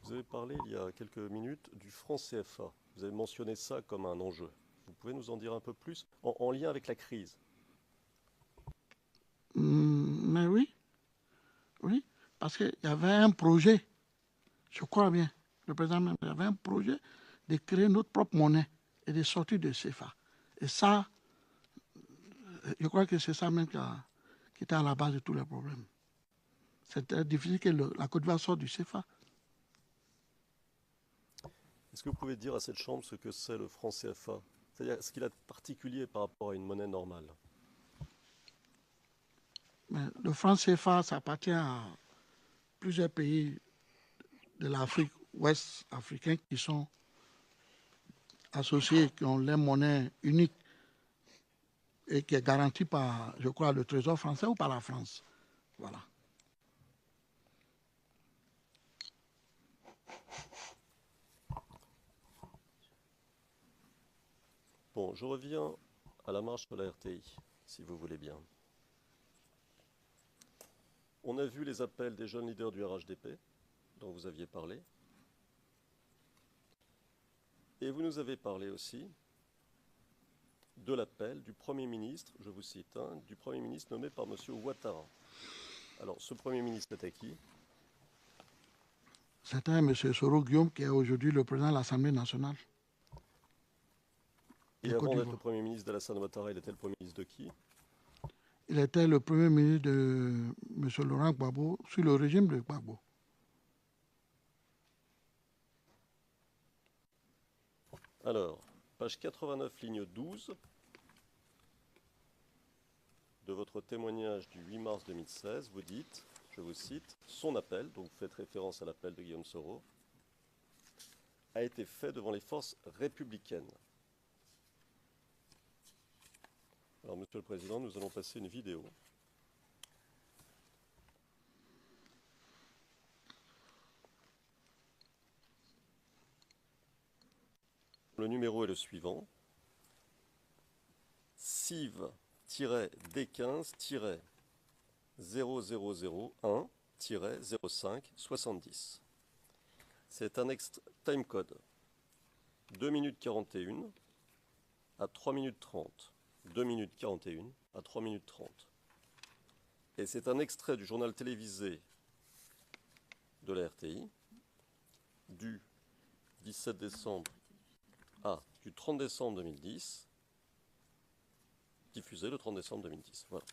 Vous avez parlé il y a quelques minutes du franc CFA. Vous avez mentionné ça comme un enjeu. Vous pouvez nous en dire un peu plus en lien avec la crise? Mais oui, oui, parce qu'il y avait un projet, je crois bien, le président même, il y avait un projet de créer notre propre monnaie et de sortir de CFA. Et ça, je crois que c'est ça même qui était à la base de tous les problèmes. C'était difficile que la Côte d'Ivoire sorte du CFA. Est-ce que vous pouvez dire à cette chambre ce que c'est le franc CFA? C'est-à-dire ce qu'il a de particulier par rapport à une monnaie normale? Mais le franc CFA, ça appartient à plusieurs pays de l'Afrique ouest africaine qui sont associés, qui ont leur monnaie unique et qui est garantie par, je crois, le Trésor français ou par la France. Voilà. Bon, je reviens à la marche sur la RTI, si vous voulez bien. On a vu les appels des jeunes leaders du RHDP, dont vous aviez parlé. Et vous nous avez parlé aussi de l'appel du Premier ministre, je vous cite, du Premier ministre nommé par M. Ouattara. Alors, ce Premier ministre était qui? C'était M. Soro Guillaume, qui est aujourd'hui le président de l'Assemblée nationale. Et avant d'être le Premier ministre d'Alassane Ouattara, il était le Premier ministre de qui? Il était le Premier ministre de M. Laurent Gbagbo sous le régime de Gbagbo. Alors, page 89, ligne 12 de votre témoignage du 8 mars 2016, vous dites, je vous cite, son appel, donc vous faites référence à l'appel de Guillaume Soro, a été fait devant les forces républicaines. Alors, Monsieur le Président, nous allons passer une vidéo. Le numéro est le suivant. CIV-DEC15-0001-05-70. C'est un time code. 2 minutes 41 à 3 minutes 30. 2 minutes 41 à 3 minutes 30. Et c'est un extrait du journal télévisé de la RTI du 17 décembre du 30 décembre 2010, diffusé le 30 décembre 2010. Voilà.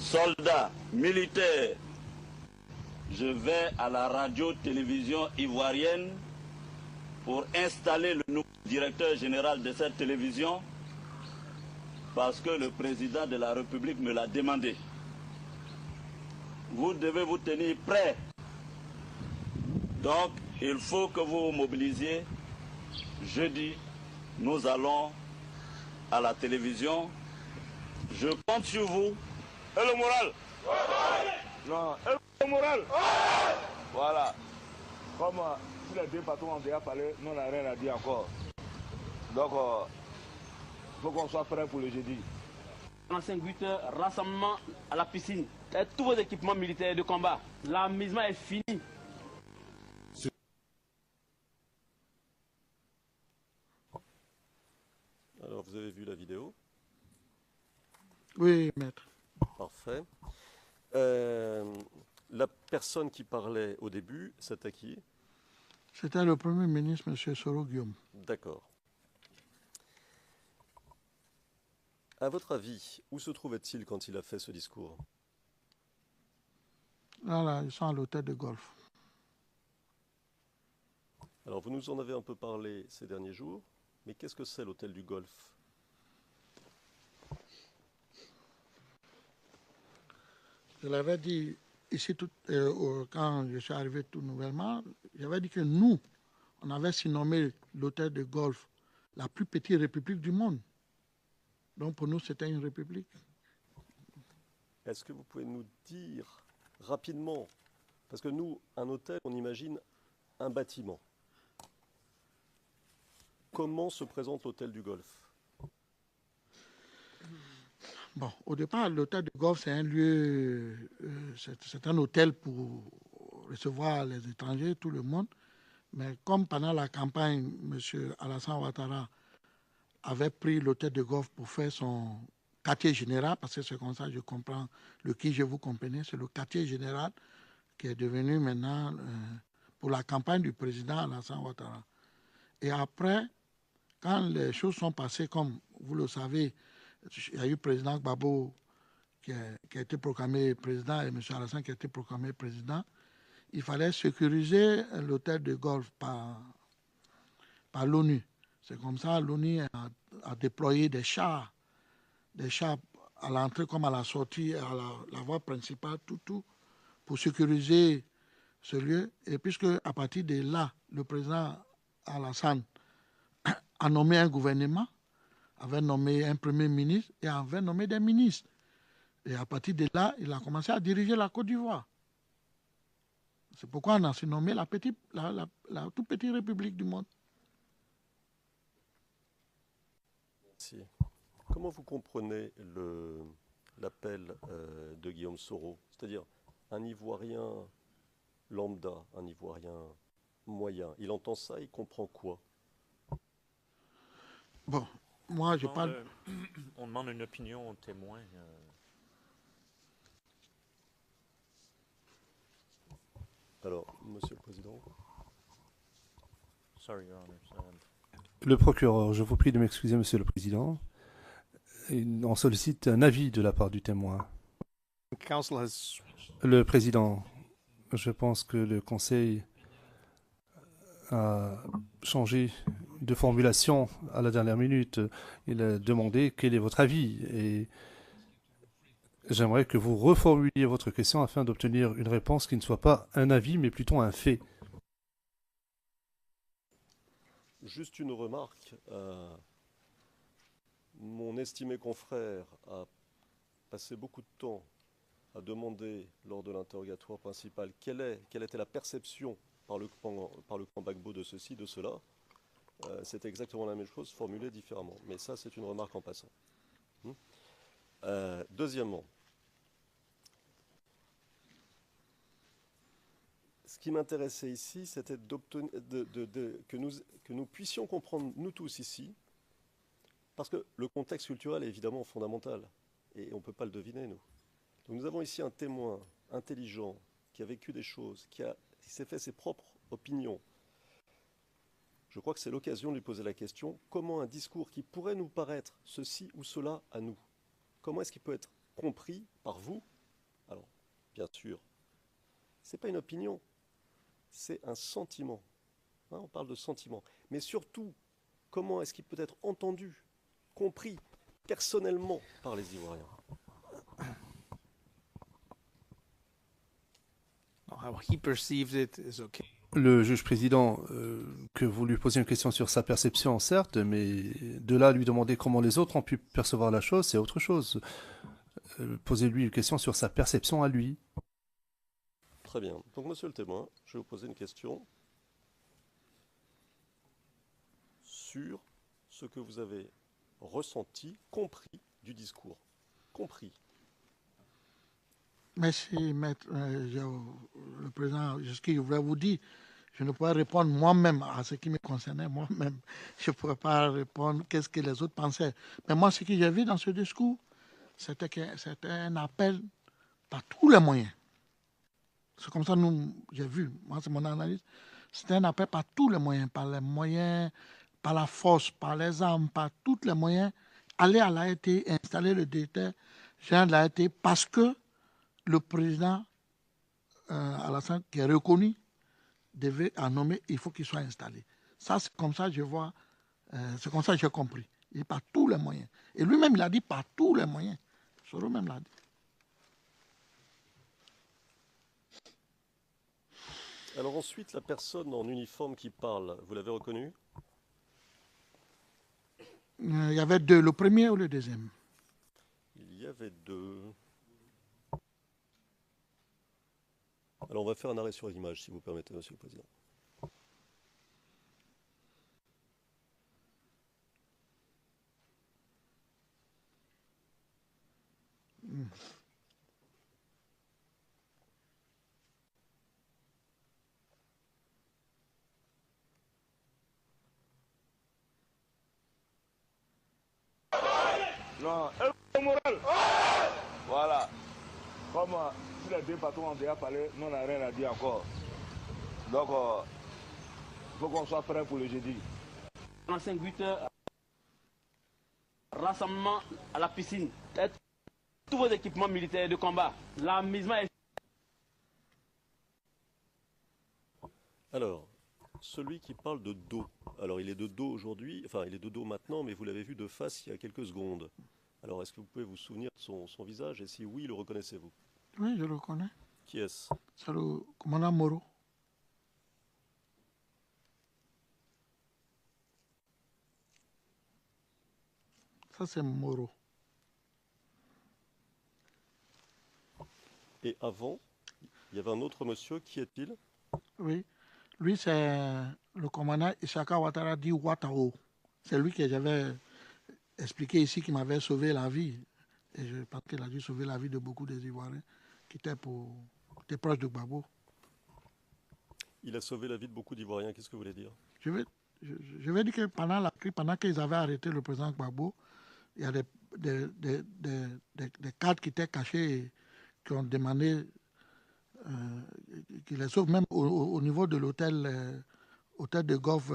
Soldats, militaires, je vais à la radio-télévision ivoirienne pour installer le nouveau directeur général de cette télévision parce que le président de la République me l'a demandé. Vous devez vous tenir prêts. Donc, il faut que vous vous mobilisiez. Jeudi, nous allons à la télévision. Je compte sur vous. Et le moral? Non, et le moral? Voilà. Comme tous les deux patrons ont déjà parlé, nous n'avons rien à dire encore. Donc, il faut qu'on soit prêt pour le jeudi. 45 heures, rassemblement à la piscine. Et tous vos équipements militaires de combat. L'amusement est fini. Alors, vous avez vu la vidéo? Oui, maître. Parfait. La personne qui parlait au début, c'était qui? C'était le Premier ministre, M. Soro Guillaume. D'accord. À votre avis, où se trouvait-il quand il a fait ce discours? Là, ils sont à l'hôtel de golf. Alors, vous nous en avez un peu parlé ces derniers jours, mais qu'est-ce que c'est l'hôtel du Golfe? Je l'avais dit ici, quand je suis arrivé tout nouvellement, j'avais dit que nous, on avait surnommé l'hôtel de golf la plus petite république du monde. Donc pour nous, c'était une république. Est-ce que vous pouvez nous dire rapidement, parce que nous, un hôtel, on imagine un bâtiment. Comment se présente l'hôtel du Golfe? Bon, au départ, l'hôtel de golf, c'est un lieu, c'est un hôtel pour recevoir les étrangers, tout le monde. Mais comme pendant la campagne, M. Alassane Ouattara avait pris l'hôtel de golf pour faire son quartier général, parce que c'est comme ça que je comprends le qui je vous comprenez, c'est le quartier général qui est devenu maintenant pour la campagne du président Alassane Ouattara. Et après, quand les choses sont passées, comme vous le savez, il y a eu le président Gbagbo qui a été proclamé président et M. Alassane qui a été proclamé président, il fallait sécuriser l'hôtel de golf par l'ONU. C'est comme ça l'ONU a déployé des chars à l'entrée comme à la sortie, à la voie principale, tout, pour sécuriser ce lieu. Et puisque à partir de là, le président Alassane a nommé un gouvernement, avait nommé un premier ministre et avait nommé des ministres. Et à partir de là, il a commencé à diriger la Côte d'Ivoire. C'est pourquoi on a surnommé la toute petite république du monde. Merci. Comment vous comprenez l'appel de Guillaume Soro? C'est-à-dire un Ivoirien lambda, un Ivoirien moyen. Il entend ça, il comprend quoi? Bon, moi je parle... On demande une opinion au témoin. Alors, Monsieur le Président. Sorry, Your Honor. Le procureur, je vous prie de m'excuser, Monsieur le Président. On sollicite un avis de la part du témoin. Le Président, je pense que le Conseil a changé de formulation à la dernière minute. Il a demandé quel est votre avis et j'aimerais que vous reformuliez votre question afin d'obtenir une réponse qui ne soit pas un avis mais plutôt un fait. Juste une remarque. Mon estimé confrère a passé beaucoup de temps à demander lors de l'interrogatoire principal quelle était la perception par le camp Gbagbo de ceci, de cela. C'est exactement la même chose, formulée différemment. Mais ça, c'est une remarque en passant. Deuxièmement, ce qui m'intéressait ici, c'était que nous puissions comprendre, nous tous ici, parce que le contexte culturel est évidemment fondamental, et on ne peut pas le deviner, nous. Donc nous avons ici un témoin intelligent, qui a vécu des choses, qui s'est fait ses propres opinions. Je crois que c'est l'occasion de lui poser la question, comment un discours qui pourrait nous paraître ceci ou cela à nous, comment est-ce qu'il peut être compris par vous? Alors, bien sûr, ce n'est pas une opinion, c'est un sentiment. Hein, on parle de sentiment. Mais surtout, comment est-ce qu'il peut être entendu, compris personnellement par les Ivoiriens? How he perceives it is okay. Le juge président, que vous lui posiez une question sur sa perception, certes, mais de là à lui demander comment les autres ont pu percevoir la chose, c'est autre chose. Posez-lui une question sur sa perception à lui. Très bien. Donc, monsieur le témoin, je vais vous poser une question sur ce que vous avez ressenti, compris du discours. Compris. Merci, maître. Le président, ce que je voulais vous dire, je ne pourrais répondre moi-même à ce qui me concernait, moi-même. Je ne pourrais pas répondre qu'est-ce que les autres pensaient. Mais moi, ce que j'ai vu dans ce discours, c'était un appel par tous les moyens. C'est comme ça que j'ai vu, moi c'est mon analyse. C'était un appel par tous les moyens, par la force, par les armes, par tous les moyens. Aller à l'AET, installer le directeur général de l'AET parce que le président Alassane, qui est reconnu, devait en nommer, il faut qu'il soit installé. Ça, c'est comme ça que je vois, c'est comme ça que j'ai compris. Il dit par tous les moyens. Et lui-même, il a dit par tous les moyens. Soro même l'a dit. Alors ensuite, la personne en uniforme qui parle, vous l'avez reconnue? Il y avait deux, le premier ou le deuxième? Il y avait deux. Alors on va faire un arrêt sur l'image, si vous permettez, monsieur le président. Non, le moral. Voilà. Comme si les deux patrons ont déjà parlé, nous n'avons rien à dire encore. Donc, il faut qu'on soit prêt pour le jeudi. 45 heures, rassemblement à la piscine. Et tous vos équipements militaires de combat. L'amusement est... Alors, celui qui parle de dos. Alors, il est de dos aujourd'hui, enfin, il est de dos maintenant, mais vous l'avez vu de face il y a quelques secondes. Alors, est-ce que vous pouvez vous souvenir de son visage? Et si oui, le reconnaissez-vous? Oui, je le connais. Qui est-ce? C'est le commandant Moro. Ça, c'est Moro. Et avant, il y avait un autre monsieur. Qui est-il? Oui. Lui, c'est le commandant Isaka Ouattara dit Ouattao. C'est lui que j'avais expliqué ici qui m'avait sauvé la vie. Et je pense qu'il a dû sauver la vie de beaucoup des Ivoiriens qui étaient proches de Gbagbo. Il a sauvé la vie de beaucoup d'Ivoiriens. Qu'est-ce que vous voulez dire? Je vais dire que pendant la crise, pendant qu'ils avaient arrêté le président Gbagbo, il y a des cadres qui étaient cachés et qui ont demandé qu'ils les sauvent, même au niveau de l'hôtel de golf,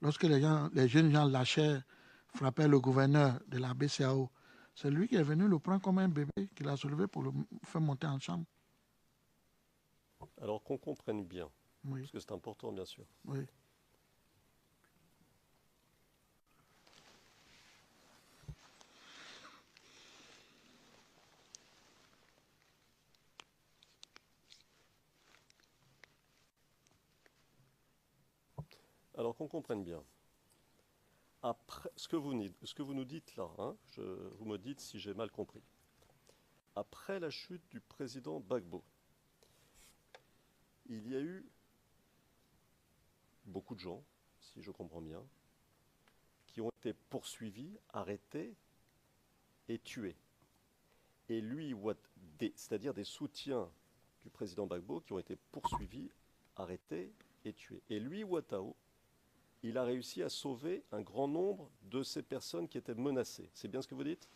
lorsque les jeunes gens lâchaient, frappaient le gouverneur de la BCAO. C'est lui qui est venu le prendre comme un bébé, qu'il a soulevé pour le faire monter en chambre. Alors qu'on comprenne bien, Oui, parce que c'est important bien sûr. oui. Alors qu'on comprenne bien. Après, ce que vous nous dites là, hein, vous me dites si j'ai mal compris. Après la chute du président Gbagbo, il y a eu beaucoup de gens, si je comprends bien, qui ont été poursuivis, arrêtés et tués. Et lui, c'est-à-dire des soutiens du président Gbagbo qui ont été poursuivis, arrêtés et tués. Et lui, Ouattao, il a réussi à sauver un grand nombre de ces personnes qui étaient menacées. C'est bien ce que vous dites?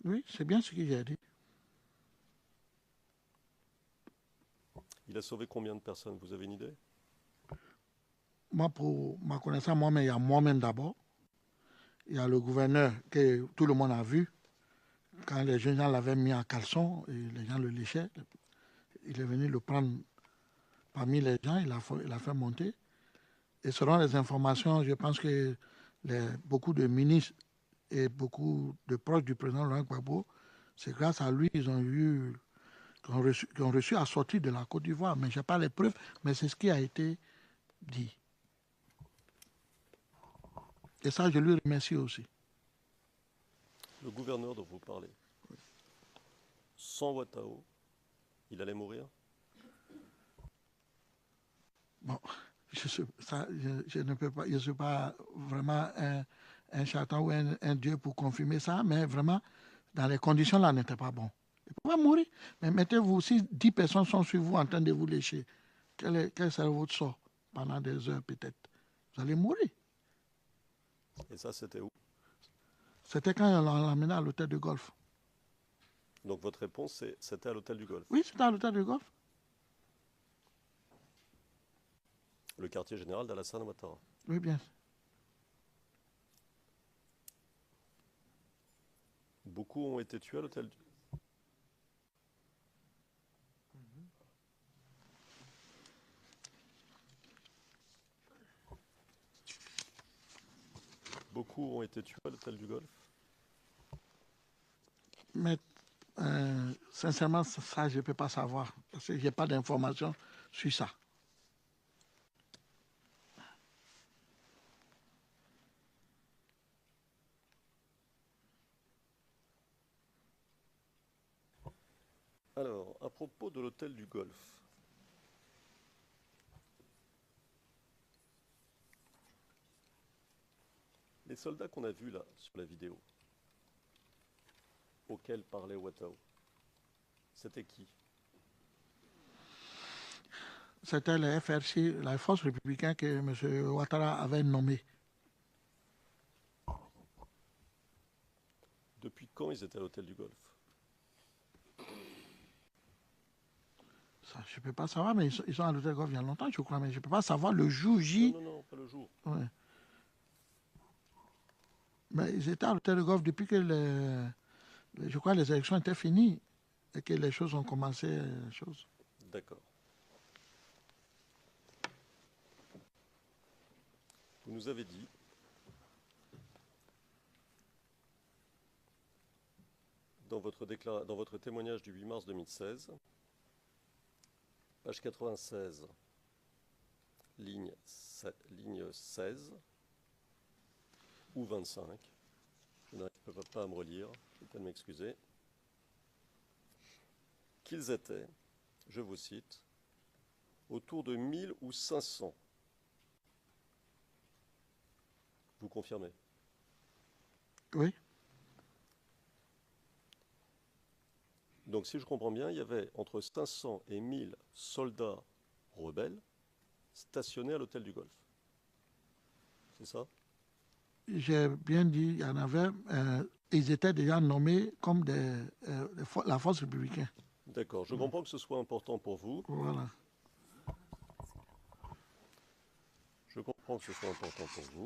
Oui, c'est bien ce que j'ai dit. Il a sauvé combien de personnes? Vous avez une idée? Moi, pour ma connaissance, moi-même, il y a moi-même d'abord. Il y a le gouverneur que tout le monde a vu. Quand les jeunes gens l'avaient mis en caleçon et les gens le léchaient, il est venu le prendre parmi les gens, il a fait monter. Et selon les informations, je pense que beaucoup de ministres et beaucoup de proches du président Laurent Gbagbo, c'est grâce à lui qu'ils ont reçu à sortir de la Côte d'Ivoire. Mais je n'ai pas les preuves, mais c'est ce qui a été dit. Et ça, je lui remercie aussi. Le gouverneur dont vous parlez, sans Ouattao, il allait mourir? Bon, je ne peux pas, je ne suis pas vraiment un charlatan ou un dieu pour confirmer ça, mais vraiment, dans les conditions là, n'était pas bon. Il ne peut pas mourir. Mais mettez-vous, si 10 personnes sont sur vous en train de vous lécher, quel sera votre sort pendant des heures peut-être? Vous allez mourir. Et ça, c'était où? C'était quand on l'a amené à l'hôtel de golf. Donc votre réponse, c'était à l'hôtel du Golfe, Oui, c'était à l'hôtel de golf. le quartier général d'Alassane Ouattara. Oui, bien. Beaucoup ont été tués à l'hôtel du... Beaucoup ont été tués à l'hôtel du Golfe. Mais sincèrement, ça, je ne peux pas savoir, parce que je n'ai pas d'informations sur ça. Alors, à propos de l'hôtel du Golfe, les soldats qu'on a vus là, sur la vidéo, auquel parlait Ouattao, c'était qui? C'était le FRC, la force républicaine que M. Ouattara avait nommée. Depuis quand ils étaient à l'hôtel du Golfe? Ça, je ne peux pas savoir, mais ils sont à l'hôtel Golfe il y a longtemps, je crois, mais je ne peux pas savoir le jour J. Non, non, non, pas le jour. Ouais. Mais ils étaient à l'hôtel Golfe depuis que je crois les élections étaient finies et que les choses ont commencé. D'accord. Vous nous avez dit dans votre témoignage du 8 mars 2016, page 96, ligne 16 ou 25, je n'arrive pas à me relire, je vais m'excuser, qu'ils étaient, je vous cite, autour de 1000 ou 500. Vous confirmez? Oui. Donc si je comprends bien, il y avait entre 500 et 1000 soldats rebelles stationnés à l'hôtel du Golfe. C'est ça? J'ai bien dit, il y en avait, ils étaient déjà nommés comme la force républicaine. D'accord, je comprends que ce soit important pour vous. Voilà. Je comprends que ce soit important pour vous.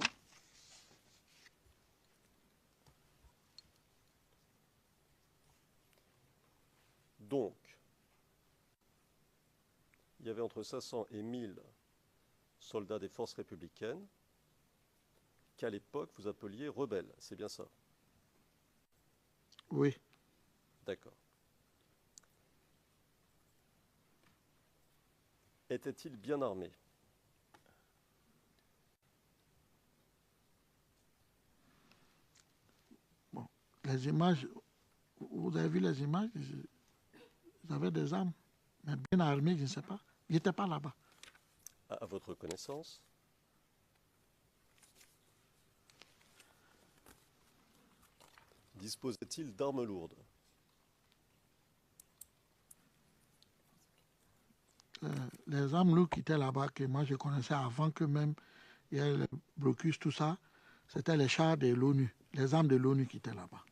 Donc, il y avait entre 500 et 1000 soldats des forces républicaines qu'à l'époque vous appeliez rebelles, c'est bien ça? Oui. D'accord. Étaient-ils bien armés? Bon, les images, vous avez vu les images, ils avaient des armes, mais bien armés, je ne sais pas. Ils n'étaient pas là-bas. À votre connaissance? Disposaient-ils d'armes lourdes? Les armes lourdes qui étaient là-bas, que moi je connaissais avant que même il y ait le blocus, tout ça, c'était les chars de l'ONU, les armes de l'ONU qui étaient là-bas.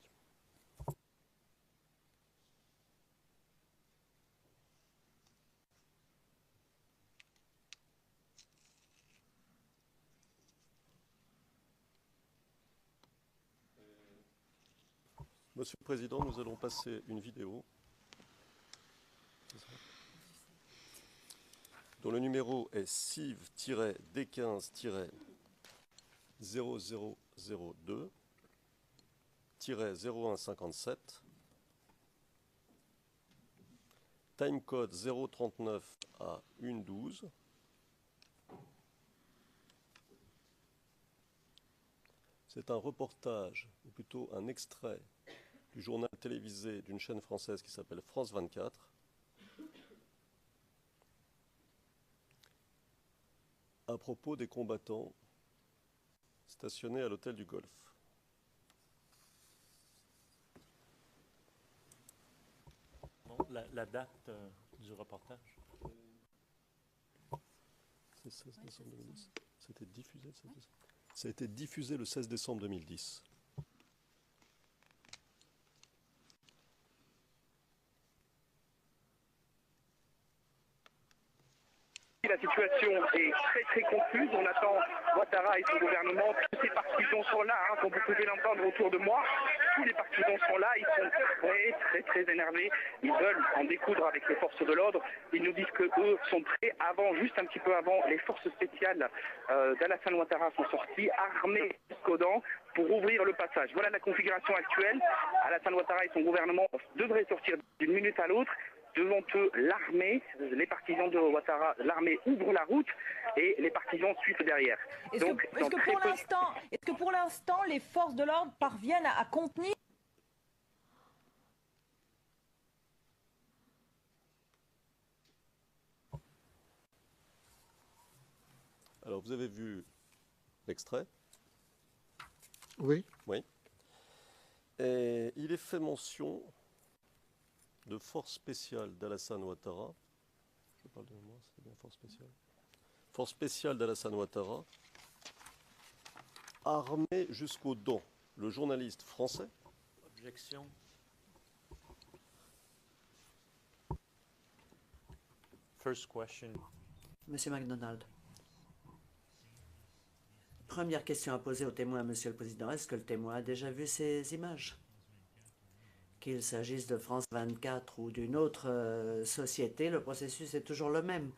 Monsieur le Président, nous allons passer une vidéo dont le numéro est CIV-D15-0002-0157, timecode 039 à 112. C'est un reportage, ou plutôt un extrait du journal télévisé d'une chaîne française qui s'appelle France 24, à propos des combattants stationnés à l'hôtel du Golfe. Non, la date du reportage. C'est 16 décembre 2010. C'était diffusé le 16 décembre. Ça a été diffusé le 16 décembre 2010. La situation est très très confuse. On attend Ouattara et son gouvernement. Tous ces partisans sont là, hein, comme vous pouvez l'entendre autour de moi. Tous les partisans sont là. Ils sont très très très énervés. Ils veulent en découdre avec les forces de l'ordre. Ils nous disent qu'eux sont prêts. Juste un petit peu avant, les forces spéciales d'Alassane Ouattara sont sorties, armées jusqu'aux dents, pour ouvrir le passage. Voilà la configuration actuelle. Alassane Ouattara et son gouvernement devraient sortir d'une minute à l'autre. Devant eux, l'armée, les partisans de Ouattara, l'armée ouvre la route et les partisans suivent derrière. Est-ce que pour l'instant, les forces de l'ordre parviennent à contenir? Alors, vous avez vu l'extrait? Oui. Oui. Et Et il est fait mention de force spéciale d'Alassane Ouattara. Je parle de moi, c'est bien force spéciale. Force spéciale d'Alassane Ouattara, armée jusqu'aux dents. Le journaliste français. Objection. First question. Monsieur MacDonald. Première question à poser au témoin, Monsieur le Président. Est-ce que le témoin a déjà vu ces images? Qu'il s'agisse de France 24 ou d'une autre société, le processus est toujours le même.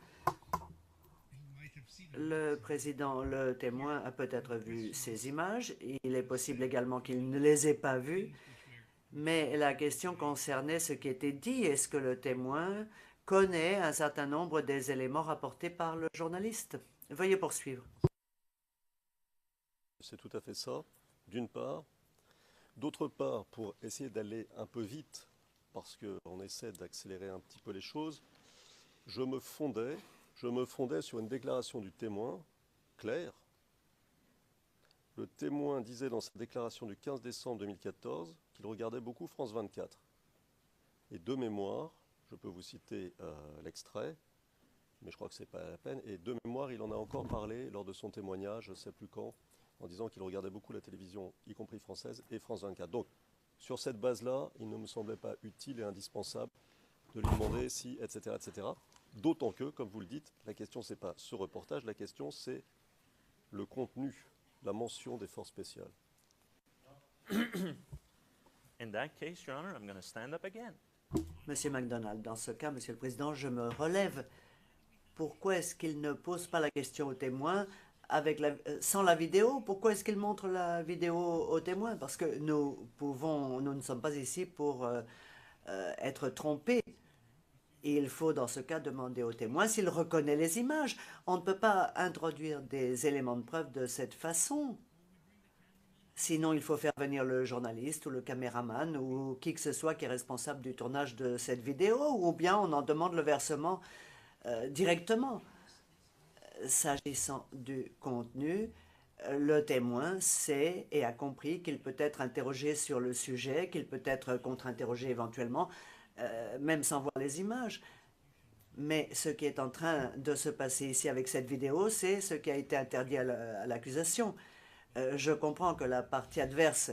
Le président, le témoin, a peut-être vu ces images. Il est possible également qu'il ne les ait pas vues. Mais la question concernait ce qui était dit. Est-ce que le témoin connaît un certain nombre des éléments rapportés par le journaliste? Veuillez poursuivre. C'est tout à fait ça, d'une part. D'autre part, pour essayer d'aller un peu vite, parce qu'on essaie d'accélérer un petit peu les choses, je me fondais sur une déclaration du témoin, claire. Le témoin disait dans sa déclaration du 15 décembre 2014 qu'il regardait beaucoup France 24. Et de mémoire, je peux vous citer l'extrait, mais je crois que ce n'est pas la peine, et de mémoire, il en a encore parlé lors de son témoignage, je ne sais plus quand, en disant qu'il regardait beaucoup la télévision, y compris française, et France 24. Donc, sur cette base-là, il ne me semblait pas utile et indispensable de lui demander si, etc., etc. D'autant que, comme vous le dites, la question, ce n'est pas ce reportage, la question, c'est le contenu, la mention des forces spéciales. In that case, Your Honor, I'm going to stand up again. Monsieur MacDonald, dans ce cas, Monsieur le Président, je me relève. Pourquoi est-ce qu'il ne pose pas la question au témoin sans la vidéo? Pourquoi est-ce qu'il montre la vidéo au témoin? Parce que nous ne sommes pas ici pour être trompés. Il faut dans ce cas demander au témoin s'il reconnaît les images. On ne peut pas introduire des éléments de preuve de cette façon. Sinon, il faut faire venir le journaliste ou le caméraman ou qui que ce soit qui est responsable du tournage de cette vidéo, ou bien on en demande le versement directement. S'agissant du contenu, le témoin sait et a compris qu'il peut être interrogé sur le sujet, qu'il peut être contre-interrogé éventuellement, même sans voir les images. Mais ce qui est en train de se passer ici avec cette vidéo, c'est ce qui a été interdit à l'accusation. Je comprends que la partie adverse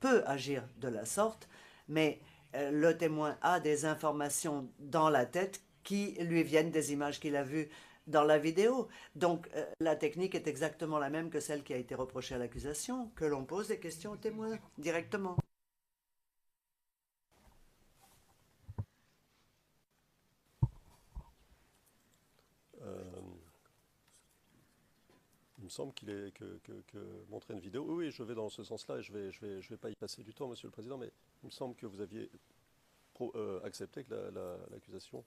peut agir de la sorte, mais le témoin a des informations dans la tête qui lui viennent des images qu'il a vues dans la vidéo. Donc la technique est exactement la même que celle qui a été reprochée à l'accusation, que l'on pose des questions au témoin directement. Il me semble qu'il est que montrer une vidéo. Oui, je vais dans ce sens-là et je vais pas y passer du temps, Monsieur le Président, mais il me semble que vous aviez accepté que l'accusation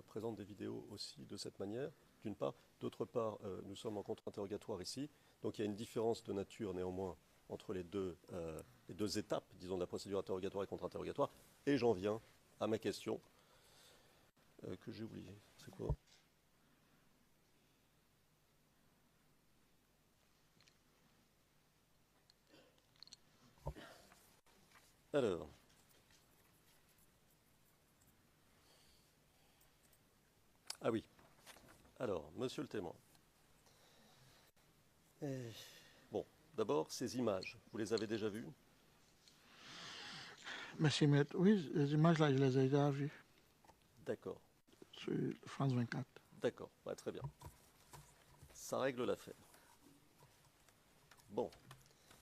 présente des vidéos aussi de cette manière, d'une part. D'autre part, nous sommes en contre-interrogatoire ici, donc il y a une différence de nature néanmoins entre les deux étapes, disons, de la procédure interrogatoire et contre-interrogatoire. Et j'en viens à ma question que j'ai oubliée. C'est quoi ? Alors, ah oui, alors, monsieur le témoin. Bon, d'abord, ces images, vous les avez déjà vues? Merci, maître. Oui, les images là, je les ai déjà vues. D'accord. Sur France 24. D'accord, bah, très bien. Ça règle l'affaire. Bon,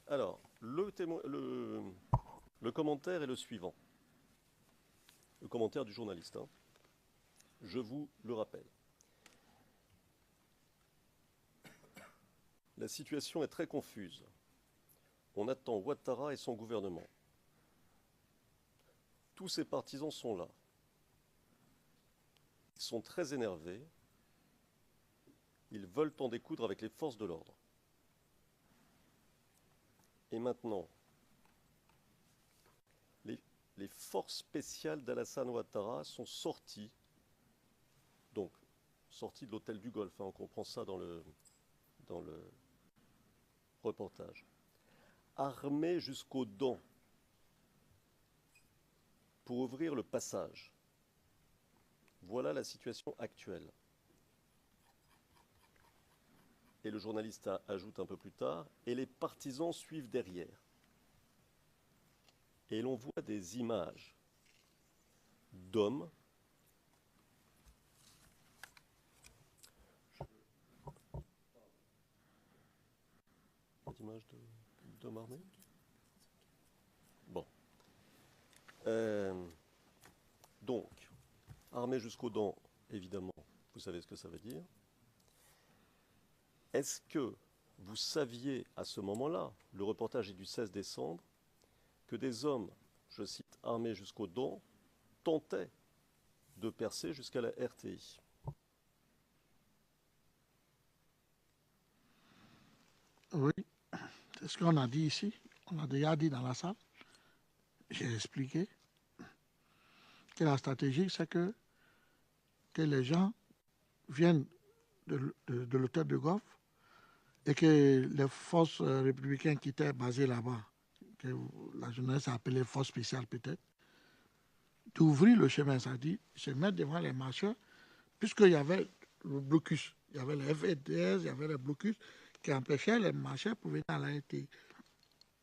alors, le commentaire est le suivant. Le commentaire du journaliste. Hein. Je vous le rappelle. La situation est très confuse. On attend Ouattara et son gouvernement. Tous ses partisans sont là. Ils sont très énervés. Ils veulent en découdre avec les forces de l'ordre. Et maintenant, les forces spéciales d'Alassane Ouattara sont sorties, donc sorties de l'hôtel du Golfe, hein, on comprend ça dans le reportage, armées jusqu'aux dents, pour ouvrir le passage. Voilà la situation actuelle. Et le journaliste ajoute un peu plus tard, et les partisans suivent derrière. Et l'on voit des images d'hommes d'image d'hommes armés. Bon. Donc, armés jusqu'aux dents, évidemment, vous savez ce que ça veut dire. Est-ce que vous saviez à ce moment-là, le reportage est du 16 décembre, que des hommes, je cite, armés jusqu'aux dents, tentaient de percer jusqu'à la RTI? Oui, c'est ce qu'on a dit ici. On a déjà dit dans la salle. J'ai expliqué que la stratégie, c'est que les gens viennent de l'hôtel de Golfe et que les forces républicaines qui étaient basées là-bas, que la jeunesse a appelé force spéciale peut-être, d'ouvrir le chemin, c'est-à-dire se mettre devant les marcheurs, puisqu'il y avait le blocus, il y avait les FDS, il y avait les blocus qui empêchaient les marcheurs pour venir à la RTI.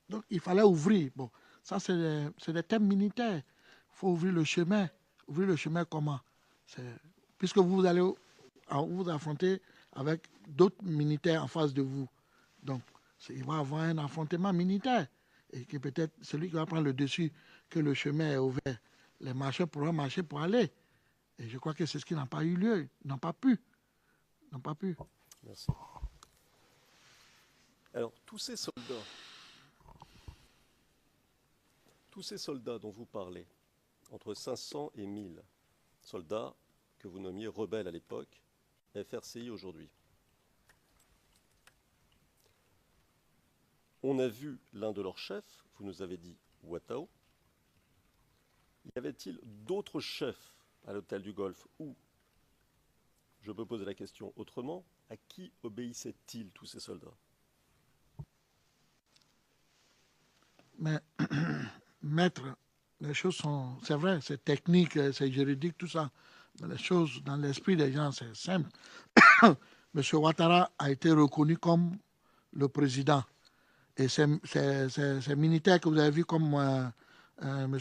Donc il fallait ouvrir. Bon, ça c'est des thèmes militaires. Il faut ouvrir le chemin. Ouvrir le chemin comment? Puisque vous allez vous affronter avec d'autres militaires en face de vous. Donc il va y avoir un affrontement militaire. Et que peut-être celui qui va prendre le dessus, que le chemin est ouvert, les marcheurs pourront marcher pour aller. Et je crois que c'est ce qui n'a pas eu lieu. Ils n'ont pas pu. Ils n'ont pas pu. Merci. Alors, tous ces soldats dont vous parlez, entre 500 et 1000 soldats que vous nommiez rebelles à l'époque, FRCI aujourd'hui. On a vu l'un de leurs chefs, vous nous avez dit Ouattao. Y avait-il d'autres chefs à l'hôtel du Golfe ou, je peux poser la question autrement, à qui obéissaient-ils tous ces soldats? Mais, maître, les choses sont, c'est vrai, c'est technique, c'est juridique, tout ça. Mais les choses, dans l'esprit des gens, c'est simple. M. Ouattara a été reconnu comme le président. Et ces militaires que vous avez vus comme M.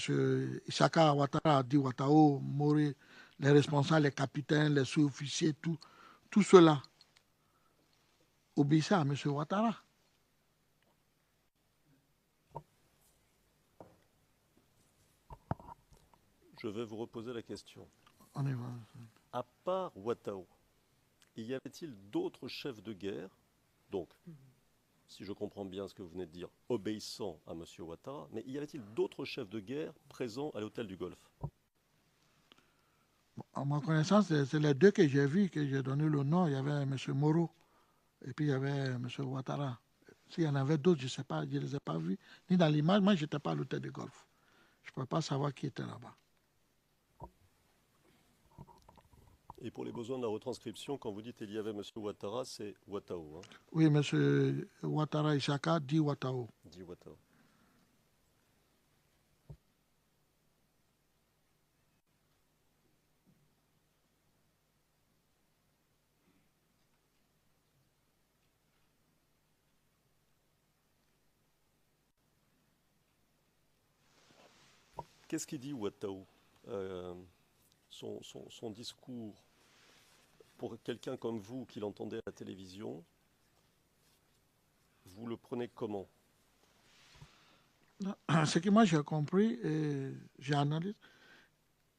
Isaka Ouattara, dit Ouattao, Mori, les responsables, les capitaines, les sous-officiers, tout cela obéissait à M. Ouattara. Je vais vous reposer la question. On y va. À part Ouattao, y avait-il d'autres chefs de guerre, donc, si je comprends bien ce que vous venez de dire, obéissant à M. Ouattara, mais y avait-il d'autres chefs de guerre présents à l'hôtel du Golfe? À ma connaissance, c'est les deux que j'ai vus, que j'ai donné le nom. Il y avait M. Moro et puis il y avait M. Ouattara. S'il y en avait d'autres, je ne sais pas, je ne les ai pas vus. Ni dans l'image, moi, je n'étais pas à l'hôtel du Golfe. Je ne peux pas savoir qui était là-bas. Et pour les besoins de la retranscription, quand vous dites qu'il y avait M. Ouattara, c'est Ouattao. Hein? Oui, M. Ouattara Isaka dit Ouattao. Dit Ouattao. Qu'est-ce qu'il dit Ouattao? Son discours, pour quelqu'un comme vous qui l'entendez à la télévision, vous le prenez comment? Ce que moi j'ai compris et j'ai analysé,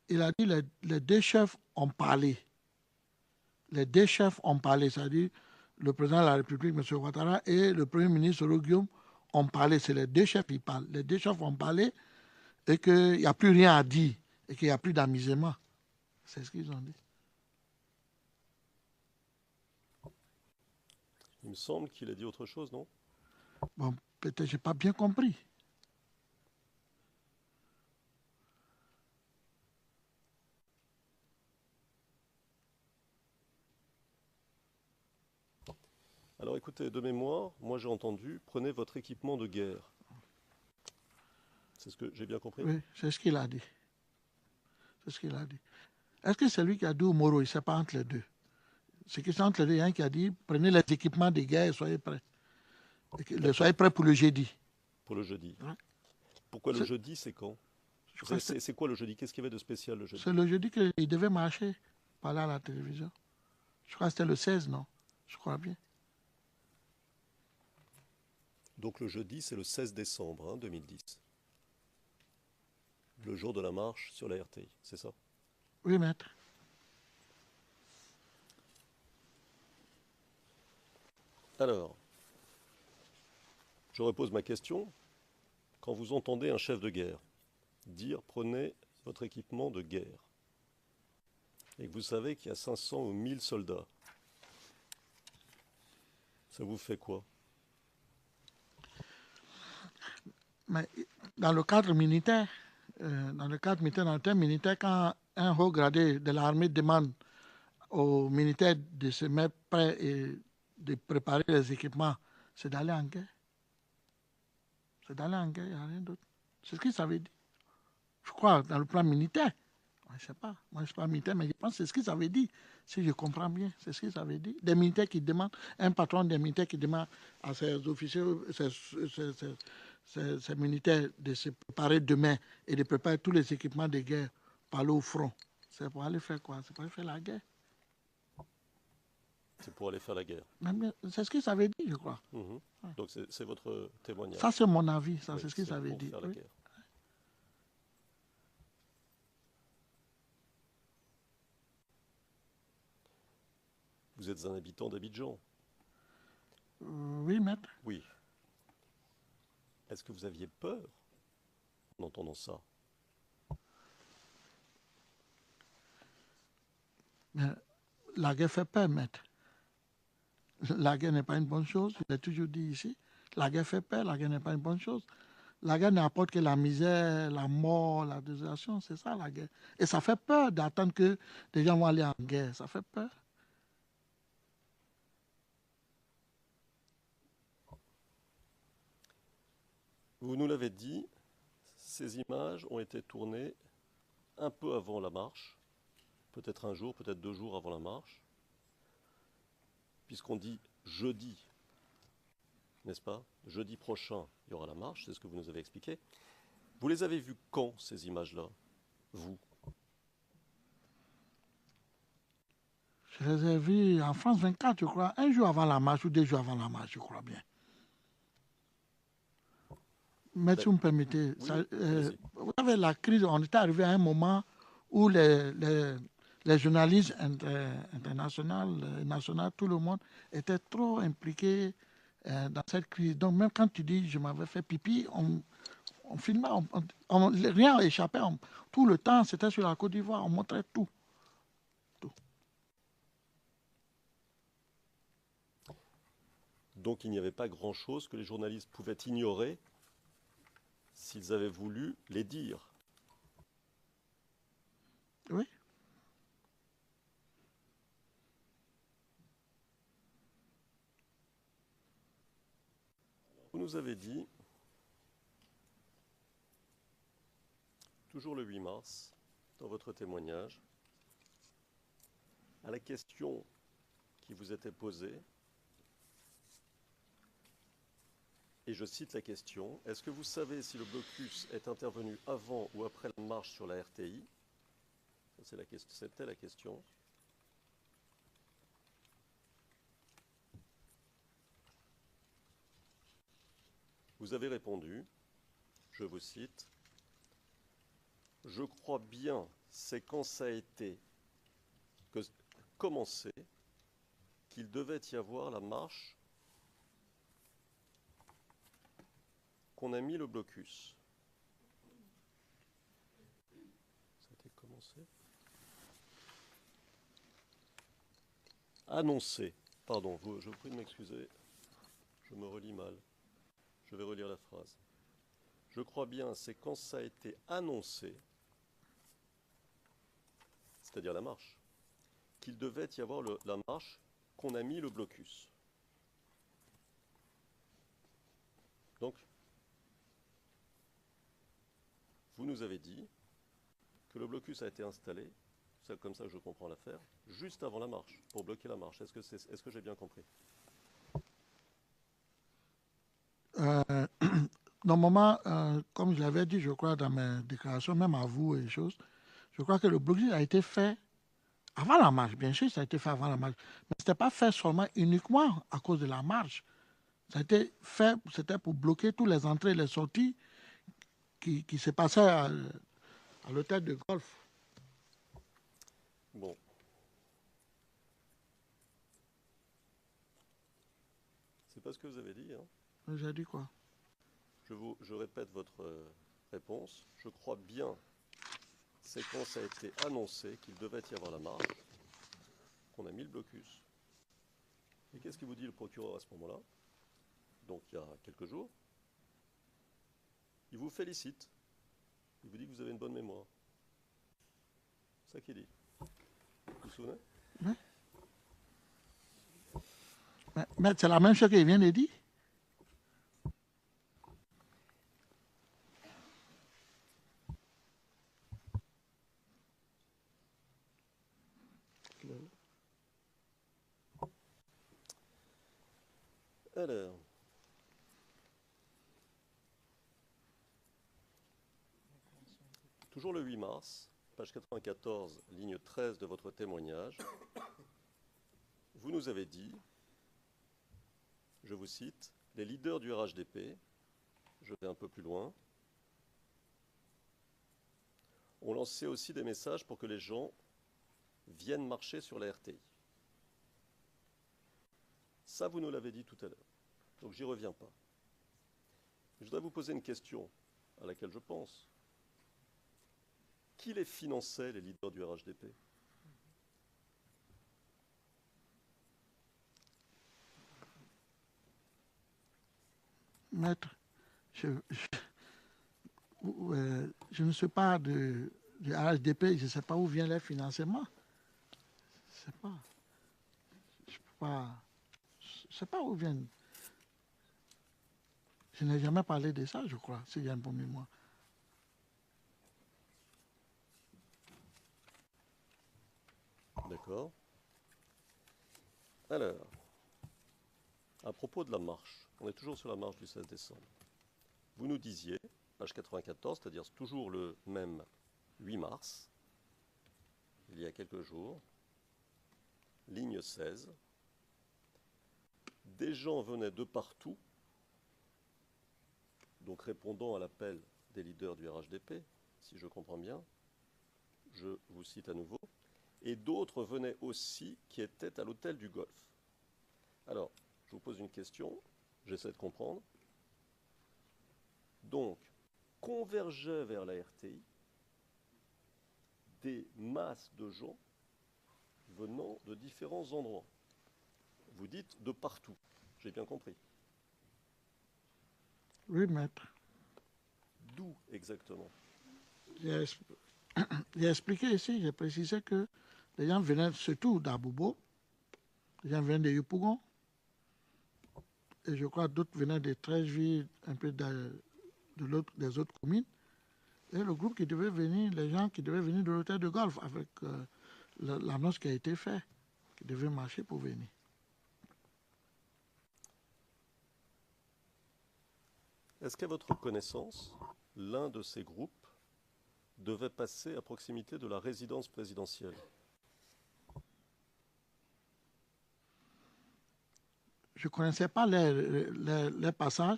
il a dit les deux chefs ont parlé. Les deux chefs ont parlé, c'est-à-dire le président de la République, M. Ouattara, et le Premier ministre Roguium ont parlé. C'est les deux chefs qui parlent. Les deux chefs ont parlé et qu'il n'y a plus rien à dire et qu'il n'y a plus d'amusement. C'est ce qu'ils ont dit. Il me semble qu'il a dit autre chose, non? Bon, peut-être je n'ai pas bien compris. Alors écoutez, de mémoire, moi j'ai entendu, prenez votre équipement de guerre. C'est ce que j'ai bien compris? Oui, c'est ce qu'il a dit. C'est ce qu'il a dit. Est-ce que c'est lui qui a dit au Moro, il ne sait pas entre les deux? C'est que c'est entre les deux, il y a un qui a dit, prenez les équipements de guerre et soyez prêts. Soyez prêts pour le jeudi. Pour le jeudi. Ouais. Pourquoi le jeudi, c'est quand? C'est quoi le jeudi? Qu'est-ce qu'il y avait de spécial le jeudi? C'est le jeudi qu'il devait marcher, parler à la télévision. Je crois que c'était le 16, non? Je crois bien. Donc le jeudi, c'est le 16 décembre 2010. Le jour de la marche sur la RTI, c'est ça? Oui, maître. Alors, je repose ma question. Quand vous entendez un chef de guerre dire « prenez votre équipement de guerre » et que vous savez qu'il y a 500 ou 1000 soldats, ça vous fait quoi? Mais dans le cadre militaire, dans le terme militaire, quand un haut gradé de l'armée demande aux militaires de se mettre prêts et de préparer les équipements, c'est d'aller en guerre. C'est d'aller en guerre, il n'y a rien d'autre. C'est ce qu'il s'avait dit. Je crois, dans le plan militaire. Je ne sais pas. Moi, je ne suis pas militaire, mais je pense que c'est ce qu'ils avaient dit. Si je comprends bien, c'est ce qu'ils avaient dit. Des militaires qui demandent, un patron des militaires qui demande à ses officiers, ses militaires de se préparer demain et de préparer tous les équipements de guerre pour aller au front. C'est pour aller faire quoi? C'est pour aller faire la guerre. C'est pour aller faire la guerre. C'est ce qu'ils avaient dit, je crois. Mmh. Ouais. Donc c'est votre témoignage. Ça, c'est mon avis. Ça, oui, c'est ce qu'ils avaient dit. Faire la guerre. Vous êtes un habitant d'Abidjan? Oui, maître. Oui. Est-ce que vous aviez peur en entendant ça? Mais la guerre fait peur, maître. La guerre n'est pas une bonne chose. Je l'ai toujours dit ici. La guerre fait peur, la guerre n'est pas une bonne chose. La guerre n'apporte que la misère, la mort, la désolation. C'est ça, la guerre. Et ça fait peur d'attendre que des gens vont aller en guerre. Ça fait peur. Vous nous l'avez dit, ces images ont été tournées un peu avant la marche, peut-être un jour, peut-être 2 jours avant la marche, puisqu'on dit jeudi, n'est-ce pas? Jeudi prochain, il y aura la marche, c'est ce que vous nous avez expliqué. Vous les avez vues quand, ces images-là, vous? Je les ai vues en France 24, je crois, un jour avant la marche ou 2 jours avant la marche, je crois bien. Mais si vous me permettez, oui, ça, vous savez, la crise, on était arrivé à un moment où les journalistes internationaux, nationaux, tout le monde était trop impliqué dans cette crise. Donc même quand tu dis je m'avais fait pipi, on filmait, rien échappait. Tout le temps, c'était sur la Côte d'Ivoire, on montrait tout. Donc il n'y avait pas grand-chose que les journalistes pouvaient ignorer s'ils avaient voulu les dire. Oui. Vous nous avez dit, toujours le 8 mars, dans votre témoignage, à la question qui vous était posée, et je cite la question, est-ce que vous savez si le blocus est intervenu avant ou après la marche sur la RTI? C'était la question. Vous avez répondu, je vous cite, « Je crois bien, c'est quand ça a été commencé qu'il devait y avoir la marche qu'on a mis le blocus. » Ça a été commencé. Annoncé. Pardon, je vous prie de m'excuser. Je me relis mal. Je vais relire la phrase. Je crois bien, c'est quand ça a été annoncé, c'est-à-dire la marche, qu'il devait y avoir la marche qu'on a mis le blocus. Donc, vous nous avez dit que le blocus a été installé, c'est comme ça que je comprends l'affaire, juste avant la marche, pour bloquer la marche. Est-ce que j'ai bien compris? Normalement, comme je l'avais dit, je crois, dans mes déclarations, même à vous et les choses, je crois que le blocus a été fait avant la marche. Bien sûr, ça a été fait avant la marche. Mais ce n'était pas fait seulement uniquement à cause de la marche. Ça a été fait, c'était pour bloquer toutes les entrées et les sorties qui se passaient à l'hôtel de golf. Bon. C'est pas ce que vous avez dit, hein? J'ai dit quoi? Je répète votre réponse. Je crois bien, c'est quand ça a été annoncé qu'il devait y avoir la marche, qu'on a mis le blocus. Et qu'est-ce qu'il vous dit le procureur à ce moment-là? Donc il y a quelques jours. Il vous félicite. Il vous dit que vous avez une bonne mémoire. C'est ça qu'il dit. Vous vous souvenez? Oui. Mais c'est la même chose qu'il vient de dire. Alors, toujours le 8 mars, page 94, ligne 13 de votre témoignage, vous nous avez dit, je vous cite, « Les leaders du RHDP, je vais un peu plus loin, ont lancé aussi des messages pour que les gens viennent marcher sur la RTI. » Ça, vous nous l'avez dit tout à l'heure. Donc, j'y reviens pas. Je voudrais vous poser une question à laquelle je pense. Qui les finançait, les leaders du RHDP? Maître, je ne sais pas du RHDP, je ne sais pas où vient les financements. Je ne sais pas. Je ne sais pas où viennent. Je n'ai jamais parlé de ça, je crois, s'il y a un bon mémoire. D'accord. Alors, à propos de la marche, on est toujours sur la marche du 16 décembre. Vous nous disiez, page 94, c'est-à-dire toujours le même 8 mars, il y a quelques jours, ligne 16, des gens venaient de partout, donc répondant à l'appel des leaders du RHDP, si je comprends bien, je vous cite à nouveau, et d'autres venaient aussi qui étaient à l'hôtel du Golfe. Alors, je vous pose une question, j'essaie de comprendre. Donc, convergeaient vers la RTI des masses de gens venant de différents endroits. Vous dites de partout, j'ai bien compris. Oui, maître. D'où exactement? J'ai expliqué ici, j'ai précisé que les gens venaient surtout d'Abobo, les gens venaient de Yopougon, et je crois d'autres venaient des 13 villes, un peu des autres communes. Et le groupe qui devait venir, les gens qui devaient venir de l'hôtel de golf avec l'annonce qui a été faite, qui devaient marcher pour venir. Est-ce qu'à votre connaissance, l'un de ces groupes devait passer à proximité de la résidence présidentielle? Je ne connaissais pas les passages,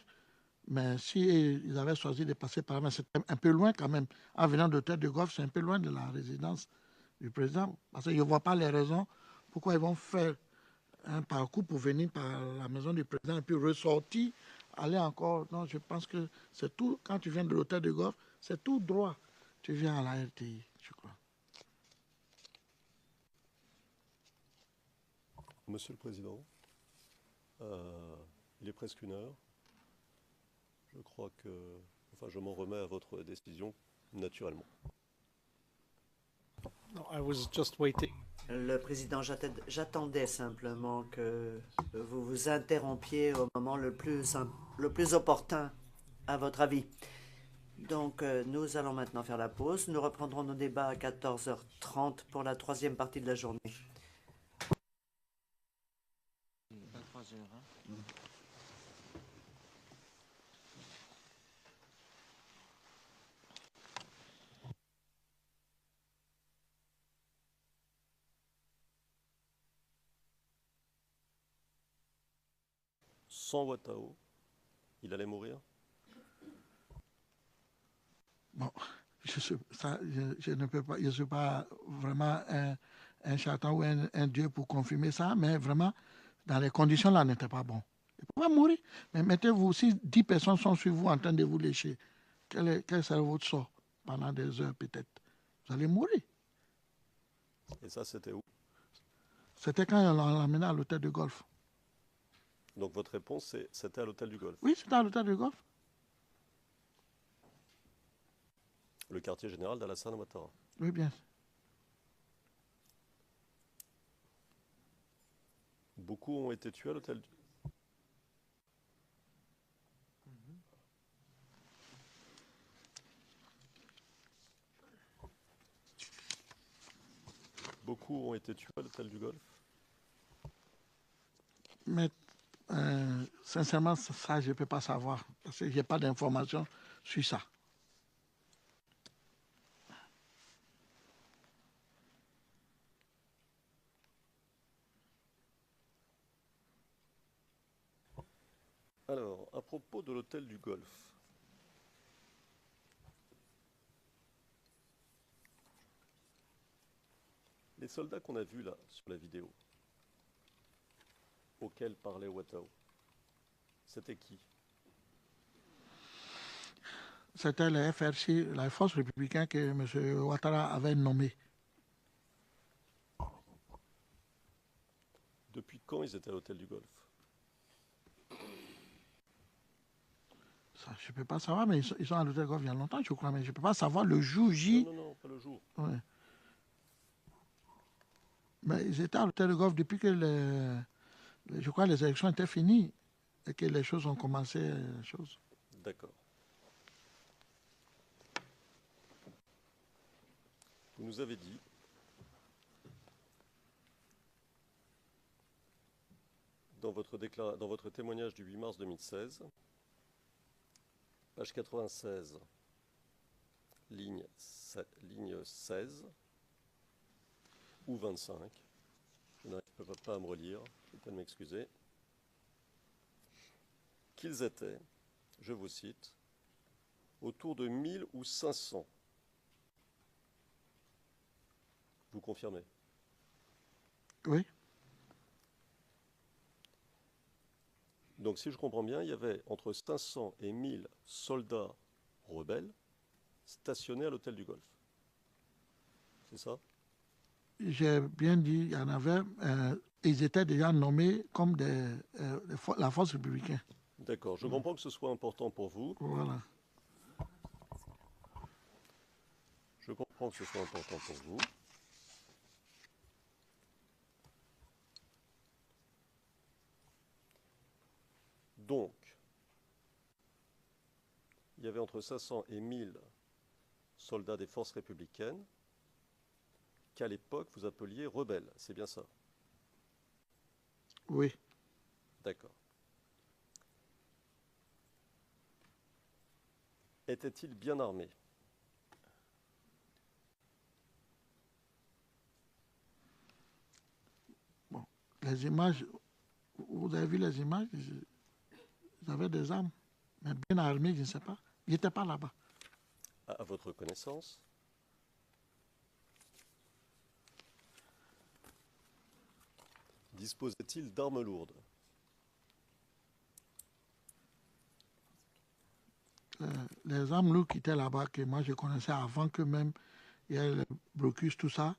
mais si ils avaient choisi de passer par là, mais c'était un peu loin quand même. En venant de l'hôtel de golf, c'est un peu loin de la résidence du président, parce que je ne vois pas les raisons pourquoi ils vont faire un parcours pour venir par la maison du président et puis ressortir, aller encore. Non, je pense que c'est tout, quand tu viens de l'hôtel de golf, c'est tout droit. Tu viens à la RTI, je crois. Monsieur le Président, il est presque 1 heure. Je crois que... Enfin, je m'en remets à votre décision naturellement. No, I was just waiting. Le Président, j'attendais simplement que vous vous interrompiez au moment le plus opportun, à votre avis. Donc, nous allons maintenant faire la pause. Nous reprendrons nos débats à 14h30 pour la troisième partie de la journée. Sans Ouattao, il allait mourir? Bon, je ne peux pas, je ne suis pas vraiment un charlatan ou un dieu pour confirmer ça, mais vraiment, dans les conditions là, n'était pas bon. Il ne peut pas mourir. Mais mettez-vous, si 10 personnes sont sur vous en train de vous lécher, quel sera votre sort pendant des heures peut-être? Vous allez mourir. Et ça, c'était où? C'était quand on l'a emmené à l'hôtel de golf. Donc votre réponse, c'était à l'hôtel du Golfe? Oui, c'était à l'hôtel de golf. Le quartier général d'Alassane Ouattara. Oui, bien. Beaucoup ont été tués à l'hôtel du... Beaucoup ont été tués à l'hôtel du Golfe? Mais sincèrement, ça, je ne peux pas savoir, parce que je n'ai pas d'informations sur ça. Alors, à propos de l'hôtel du Golfe, les soldats qu'on a vus là, sur la vidéo, auxquels parlait Ouattao, c'était qui? C'était le FRC, la force républicaine que M. Ouattara avait nommée. Depuis quand ils étaient à l'hôtel du Golfe? Ça, je ne peux pas savoir, mais ils sont à l'hôtel de golf il y a longtemps, je crois, mais je ne peux pas savoir le jour J. Non, non, non, pas le jour. Ouais. Mais ils étaient à l'hôtel de golf depuis que je crois les élections étaient finies et que les choses ont commencé. D'accord. Vous nous avez dit dans votre témoignage du 8 mars 2016, page 96, ligne 16 ou 25, je n'arrive pas à me relire, je peux m'excuser, qu'ils étaient, je vous cite, autour de 1000 ou 500. Vous confirmez? Oui. Donc si je comprends bien, il y avait entre 500 et 1000 soldats rebelles stationnés à l'hôtel du Golfe. C'est ça? J'ai bien dit, il y en avait, ils étaient déjà nommés comme la force républicaine. D'accord, je comprends que ce soit important pour vous. Voilà. Je comprends que ce soit important pour vous. Donc, il y avait entre 500 et 1000 soldats des forces républicaines qu'à l'époque vous appeliez rebelles, c'est bien ça? Oui. D'accord. Étaient-ils bien armés? Bon, les images, vous avez vu les images, ils avaient des armes, mais bien armés, je ne sais pas. Ils n'étaient pas là-bas. À votre connaissance? Disposaient-ils d'armes lourdes? Les armes lourdes qui étaient là-bas, que moi je connaissais avant que même il y ait le blocus, tout ça,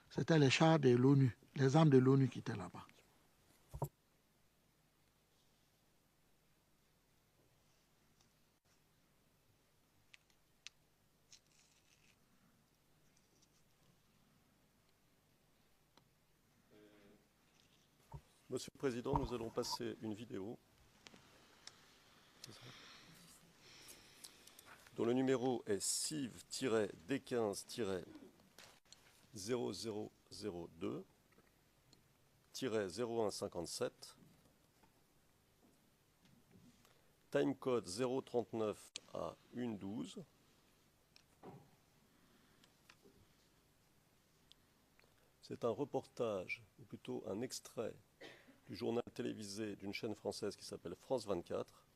c'était les chars de l'ONU, les armes de l'ONU qui étaient là-bas. Monsieur le Président, nous allons passer une vidéo. dont le numéro est CIV-D15-0002-0157, timecode 039 à 1:12. C'est un reportage, ou plutôt un extrait du journal télévisé d'une chaîne française qui s'appelle France 24,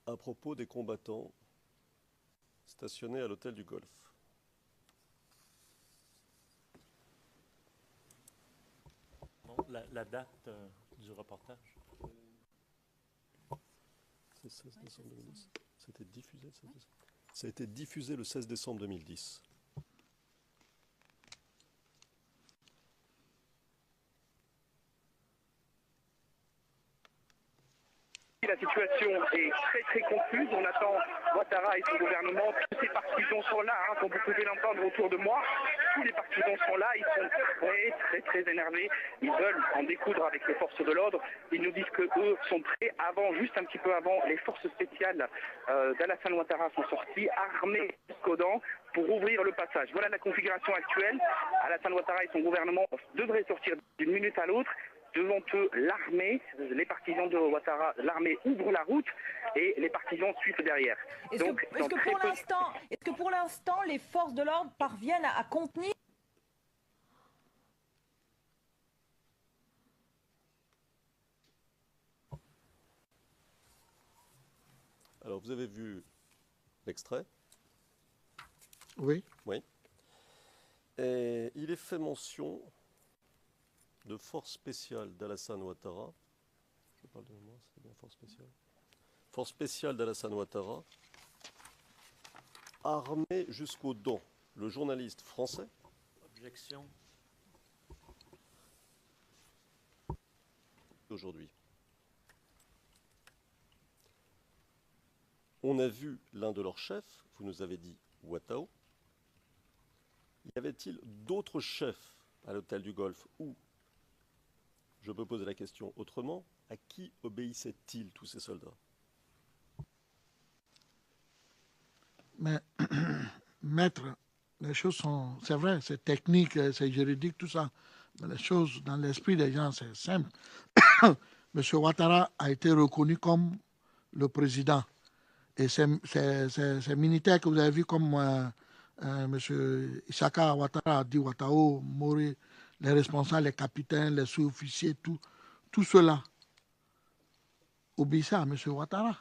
à propos des combattants stationnés à l'hôtel du Golfe. Non, la date du reportage. C'est 16 décembre 2010. C'était diffusé le 16 décembre. Ça a été diffusé le 16 décembre 2010. La situation est très confuse. On attend Ouattara et son gouvernement. Tous ces partisans sont là, comme vous pouvez l'entendre autour de moi. Tous les partisans sont là. Ils sont très énervés. Ils veulent en découdre avec les forces de l'ordre. Ils nous disent qu'eux sont prêts juste un petit peu avant, les forces spéciales d'Alassane Ouattara sont sorties, armées jusqu'aux dents, pour ouvrir le passage. Voilà la configuration actuelle. Alassane Ouattara et son gouvernement devraient sortir d'une minute à l'autre. Devant eux, l'armée, les partisans de Ouattara, l'armée ouvre la route et les partisans suivent derrière. Est-ce que pour l'instant, les forces de l'ordre parviennent à contenir? Alors, vous avez vu l'extrait? Oui. Oui. Et il est fait mention de force spéciale d'Alassane Ouattara. Je parle de moi, c'est bien force spéciale. Force spéciale d'Alassane Ouattara, armée jusqu'aux dents. Le journaliste français. Objection. Aujourd'hui. On a vu l'un de leurs chefs, vous nous avez dit Ouattao. Y avait-il d'autres chefs à l'hôtel du Golfe où, je peux poser la question autrement, à qui obéissaient-ils tous ces soldats? Mais, maître, les choses sont, c'est vrai, c'est technique, c'est juridique, tout ça. Mais les choses, dans l'esprit des gens, c'est simple. M. Ouattara a été reconnu comme le président. Et ces militaires que vous avez vus comme M. Isaka Ouattara a dit Ouattao, Mori, les responsables, les capitaines, les sous-officiers, tout cela obéissait à M. Ouattara.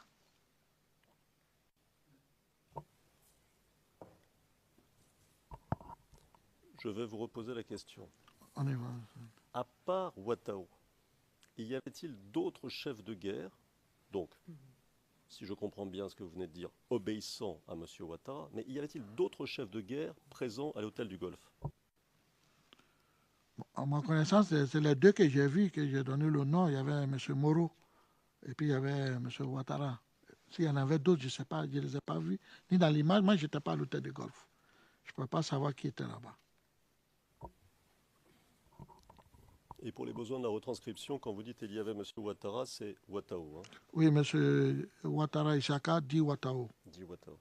Je vais vous reposer la question. On y va. À part Ouattao, y avait-il d'autres chefs de guerre, donc, si je comprends bien ce que vous venez de dire, obéissant à M. Ouattara, mais y avait-il d'autres chefs de guerre présents à l'hôtel du Golfe? À ma connaissance, c'est les deux que j'ai vus, que j'ai donné le nom. Il y avait M. Moro et puis il y avait M. Ouattara. S'il y en avait d'autres, je ne sais pas, je ne les ai pas vus. Ni dans l'image, moi, je n'étais pas à l'hôtel du Golfe. Je ne peux pas savoir qui était là-bas. Et pour les besoins de la retranscription, quand vous dites qu'il y avait M. Ouattara, c'est Ouattao. Hein? Oui, M. Ouattara Isaka dit Ouattao. Dit Ouattao.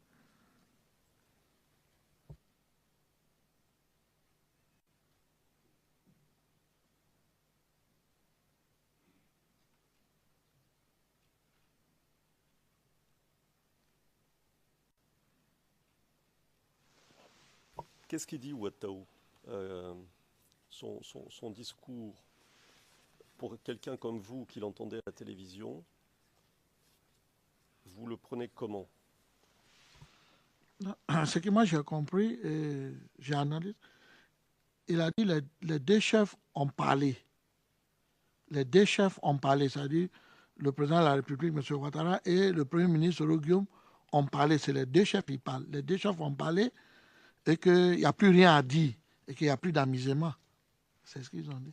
Qu'est-ce qu'il dit Ouattao? Son discours, pour quelqu'un comme vous qui l'entendez à la télévision, vous le prenez comment? Ce que moi j'ai compris et j'ai analysé, il a dit les deux chefs ont parlé. Les deux chefs ont parlé, c'est-à-dire le président de la République, M. Ouattara, et le Premier ministre Roguium ont parlé. C'est les deux chefs qui parlent. Les deux chefs ont parlé et qu'il n'y a plus rien à dire et qu'il n'y a plus d'amusement. C'est ce qu'ils ont dit.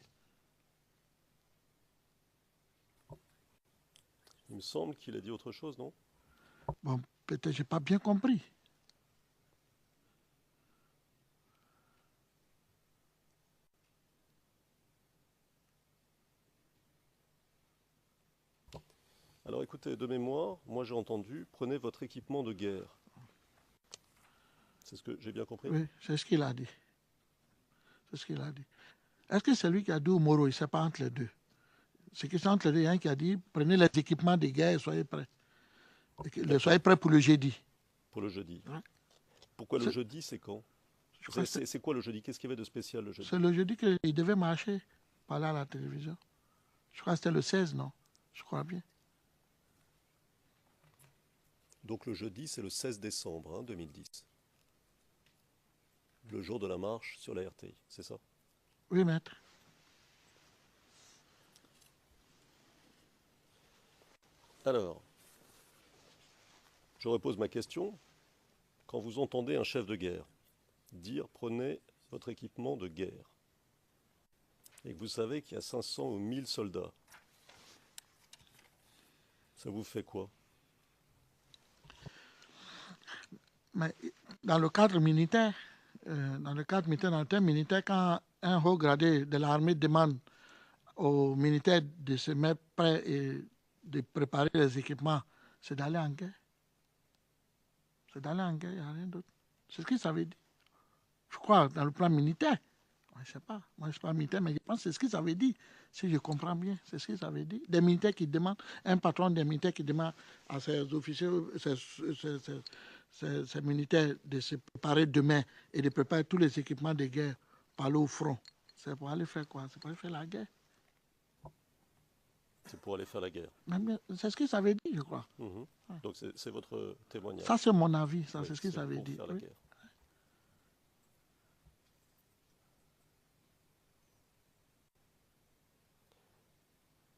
Il me semble qu'il a dit autre chose, non? Bon, peut-être je n'ai pas bien compris. Alors écoutez, de mémoire, moi j'ai entendu, prenez votre équipement de guerre. C'est ce que j'ai bien compris? Oui, c'est ce qu'il a dit. C'est ce qu'il a dit. Est-ce que c'est lui qui a dit au Moro, il ne sait pas entre les deux? C'est que c'est entre les deux, il y a un qui a dit, prenez les équipements de guerre et soyez prêts. Soyez prêts pour le jeudi. Pour le jeudi. Ouais. Pourquoi le jeudi, c'est quand? C'est quoi le jeudi? Qu'est-ce qu'il y avait de spécial le jeudi? C'est le jeudi qu'il devait marcher, parler à la télévision. Je crois que c'était le 16, non? Je crois bien. Donc le jeudi, c'est le 16 décembre 2010. Le jour de la marche sur la RTI, c'est ça? Oui, maître. Alors, je repose ma question. Quand vous entendez un chef de guerre dire « prenez votre équipement de guerre » et que vous savez qu'il y a 500 ou 1000 soldats, ça vous fait quoi? Mais dans le cadre militaire, dans le terme militaire, quand un haut gradé de l'armée demande aux militaires de se mettre prêts et de préparer les équipements, c'est d'aller en guerre. C'est d'aller en guerre, il n'y a rien d'autre. C'est ce qu'il savait dire. Je crois, dans le plan militaire. Je ne sais pas. Moi, je ne suis pas militaire, mais je pense que c'est ce qu'ils avaient dit. Si je comprends bien, c'est ce qu'ils avaient dit. Des militaires qui demandent, un patron des militaires qui demande à ses officiers, ces militaires de se préparer demain et de préparer tous les équipements de guerre pour aller au front. C'est pour aller faire quoi? C'est pour aller faire la guerre. C'est pour aller faire la guerre. C'est ce qu'ils avaient dit, je crois. Mmh. Donc c'est votre témoignage. Ça, c'est mon avis. Ça, oui, c'est ce qu'ils avaient dit. Faire la guerre.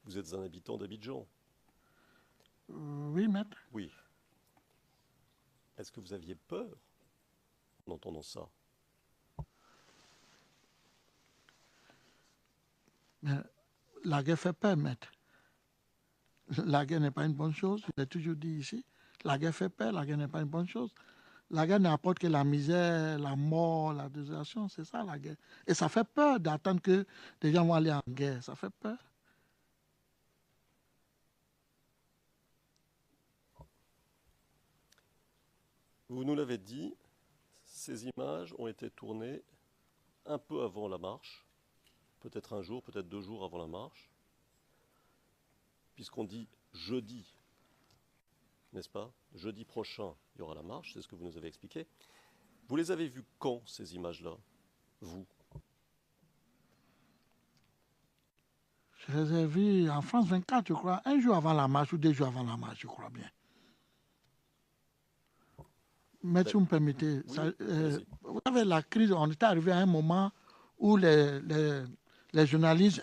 Vous êtes un habitant d'Abidjan? Oui, maître. Oui. Est-ce que vous aviez peur en entendant ça? Mais la guerre fait peur, maître. La guerre n'est pas une bonne chose. Je l'ai toujours dit ici. La guerre fait peur, la guerre n'est pas une bonne chose. La guerre n'apporte que la misère, la mort, la désolation. C'est ça, la guerre. Et ça fait peur d'attendre que des gens vont aller en guerre. Ça fait peur. Vous nous l'avez dit, ces images ont été tournées un peu avant la marche, peut-être un jour, peut-être 2 jours avant la marche, puisqu'on dit jeudi, n'est-ce pas? Jeudi prochain, il y aura la marche, c'est ce que vous nous avez expliqué. Vous les avez vues quand, ces images-là, vous? Je les ai vues en France 24, je crois, un jour avant la marche ou 2 jours avant la marche, je crois bien. Mais si vous me permettez, oui, vous savez, la crise, on était arrivé à un moment où les journalistes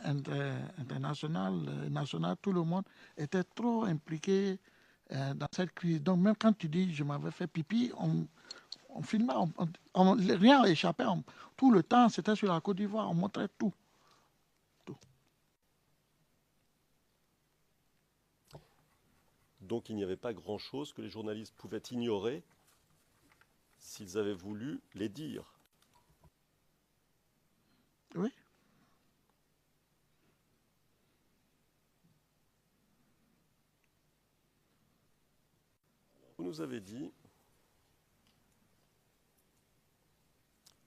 internationaux, nationaux, tout le monde était trop impliqué dans cette crise. Donc même quand tu dis je m'avais fait pipi, on filmait, rien échappait. Tout le temps, c'était sur la Côte d'Ivoire, on montrait tout. Donc il n'y avait pas grand-chose que les journalistes pouvaient ignorer s'ils avaient voulu les dire. Oui. Vous nous avez dit,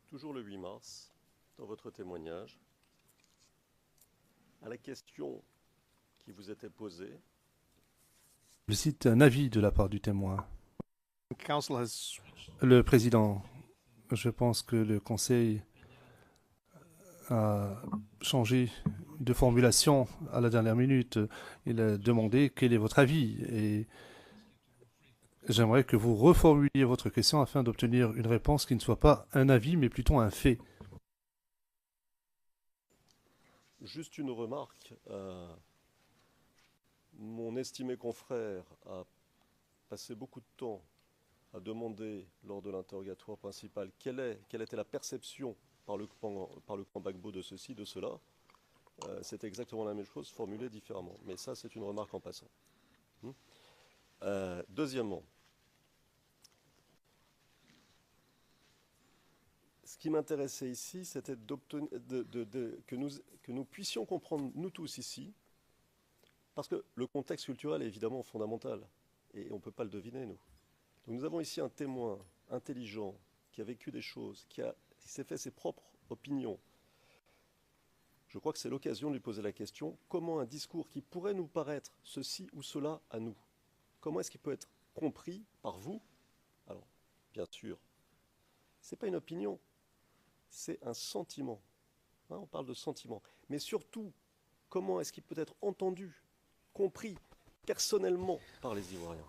toujours le 8 mars, dans votre témoignage, à la question qui vous était posée, je cite un avis de la part du témoin. Le président, je pense que le Conseil a changé de formulation à la dernière minute. Il a demandé quel est votre avis et j'aimerais que vous reformuliez votre question afin d'obtenir une réponse qui ne soit pas un avis mais plutôt un fait. Juste une remarque. Mon estimé confrère a passé beaucoup de temps à demander lors de l'interrogatoire principal quelle était la perception par le camp Gbagbo de ceci, de cela. C'est exactement la même chose, formulée différemment. Mais ça, c'est une remarque en passant. Deuxièmement, ce qui m'intéressait ici, c'était que nous puissions comprendre, nous tous ici, Parce que le contexte culturel est évidemment fondamental, et on ne peut pas le deviner, nous. Donc nous avons ici un témoin intelligent, qui a vécu des choses, qui s'est fait ses propres opinions. Je crois que c'est l'occasion de lui poser la question, comment un discours qui pourrait nous paraître ceci ou cela à nous, comment est-ce qu'il peut être compris par vous? Alors, bien sûr, ce n'est pas une opinion, c'est un sentiment. Hein, on parle de sentiment. Mais surtout, comment est-ce qu'il peut être entendu, compris personnellement par les Ivoiriens?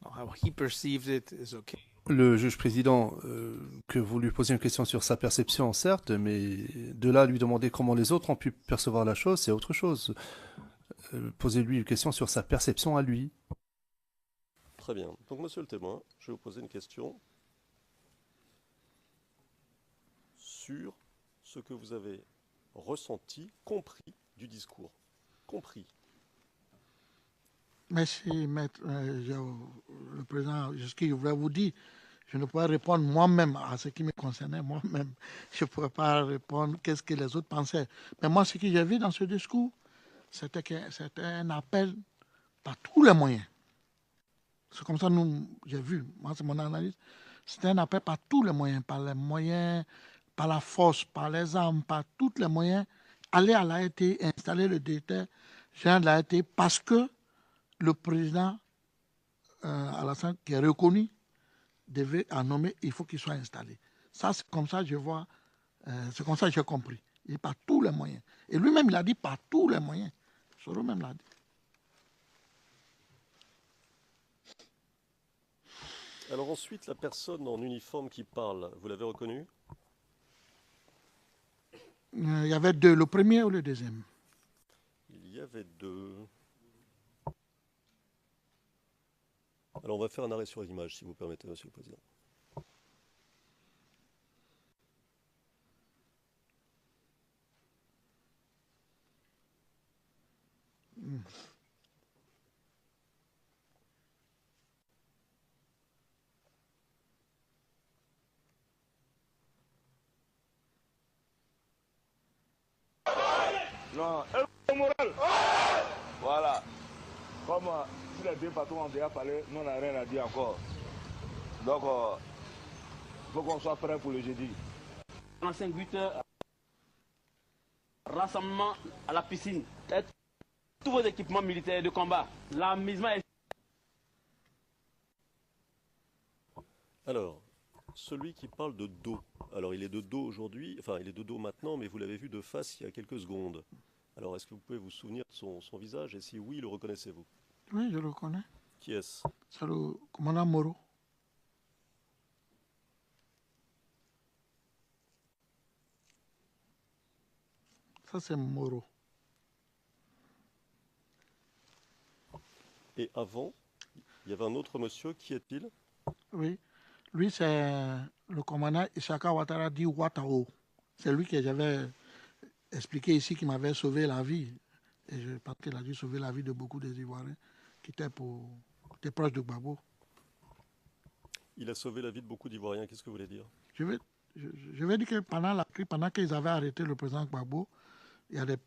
How he perceives it is okay. Le juge président, que vous lui posiez une question sur sa perception, certes, mais de là à lui demander comment les autres ont pu percevoir la chose, c'est autre chose. Posez-lui une question sur sa perception à lui. Très bien. Donc, monsieur le témoin, je vais vous poser une question sur ce que vous avez ressenti, compris du discours. Compris. Merci, maître. Le président, ce que je voulais vous dire, je ne pourrais répondre moi-même à ce qui me concernait, moi-même. Je ne pourrais pas répondre qu'est-ce que les autres pensaient. Mais moi, ce que j'ai vu dans ce discours, c'était un appel par tous les moyens. C'est comme ça que j'ai vu, moi c'est mon analyse. C'était un appel par tous les moyens, par la force, par les armes, par tous les moyens, aller à l'AET, installer le directeur général de l'AET parce que le président Alassane, qui est reconnu, devait en nommer, il faut qu'il soit installé. Ça, c'est comme ça que je vois, c'est comme ça que j'ai compris. Il dit par tous les moyens. Et lui-même, il a dit par tous les moyens. Soro même l'a dit. Alors ensuite, la personne en uniforme qui parle, vous l'avez reconnue? Il y avait deux, le premier ou le deuxième? Il y avait deux. Alors on va faire un arrêt sur l'image, si vous permettez, monsieur le président. Non, le moral. Voilà. Comme si les deux patrons ont déjà parlé, nous n'avons rien à dire encore. Donc, il faut qu'on soit prêt pour le jeudi. 45 heures, rassemblement à la piscine. Et tous vos équipements militaires de combat. L'amusement est... Alors, celui qui parle de dos. Alors, il est de dos aujourd'hui, enfin, il est de dos maintenant, mais vous l'avez vu de face il y a quelques secondes. Alors, est-ce que vous pouvez vous souvenir de son visage? Et si oui, le reconnaissez-vous? Oui, je le connais. Qui est-ce? C'est le commandant Moro. Ça, c'est Moro. Et avant, il y avait un autre monsieur, qui est-il? Oui, lui, c'est le commandant Isaka Ouattara dit Ouattao. C'est lui que j'avais expliqué ici qui m'avait sauvé la vie. Et je pense qu'il a dû sauver la vie de beaucoup des Ivoiriens qui étaient proches de Gbagbo. Il a sauvé la vie de beaucoup d'Ivoiriens, qu'est-ce que vous voulez dire? Je vais dire que pendant la crise, pendant qu'ils avaient arrêté le président Gbagbo, il y a des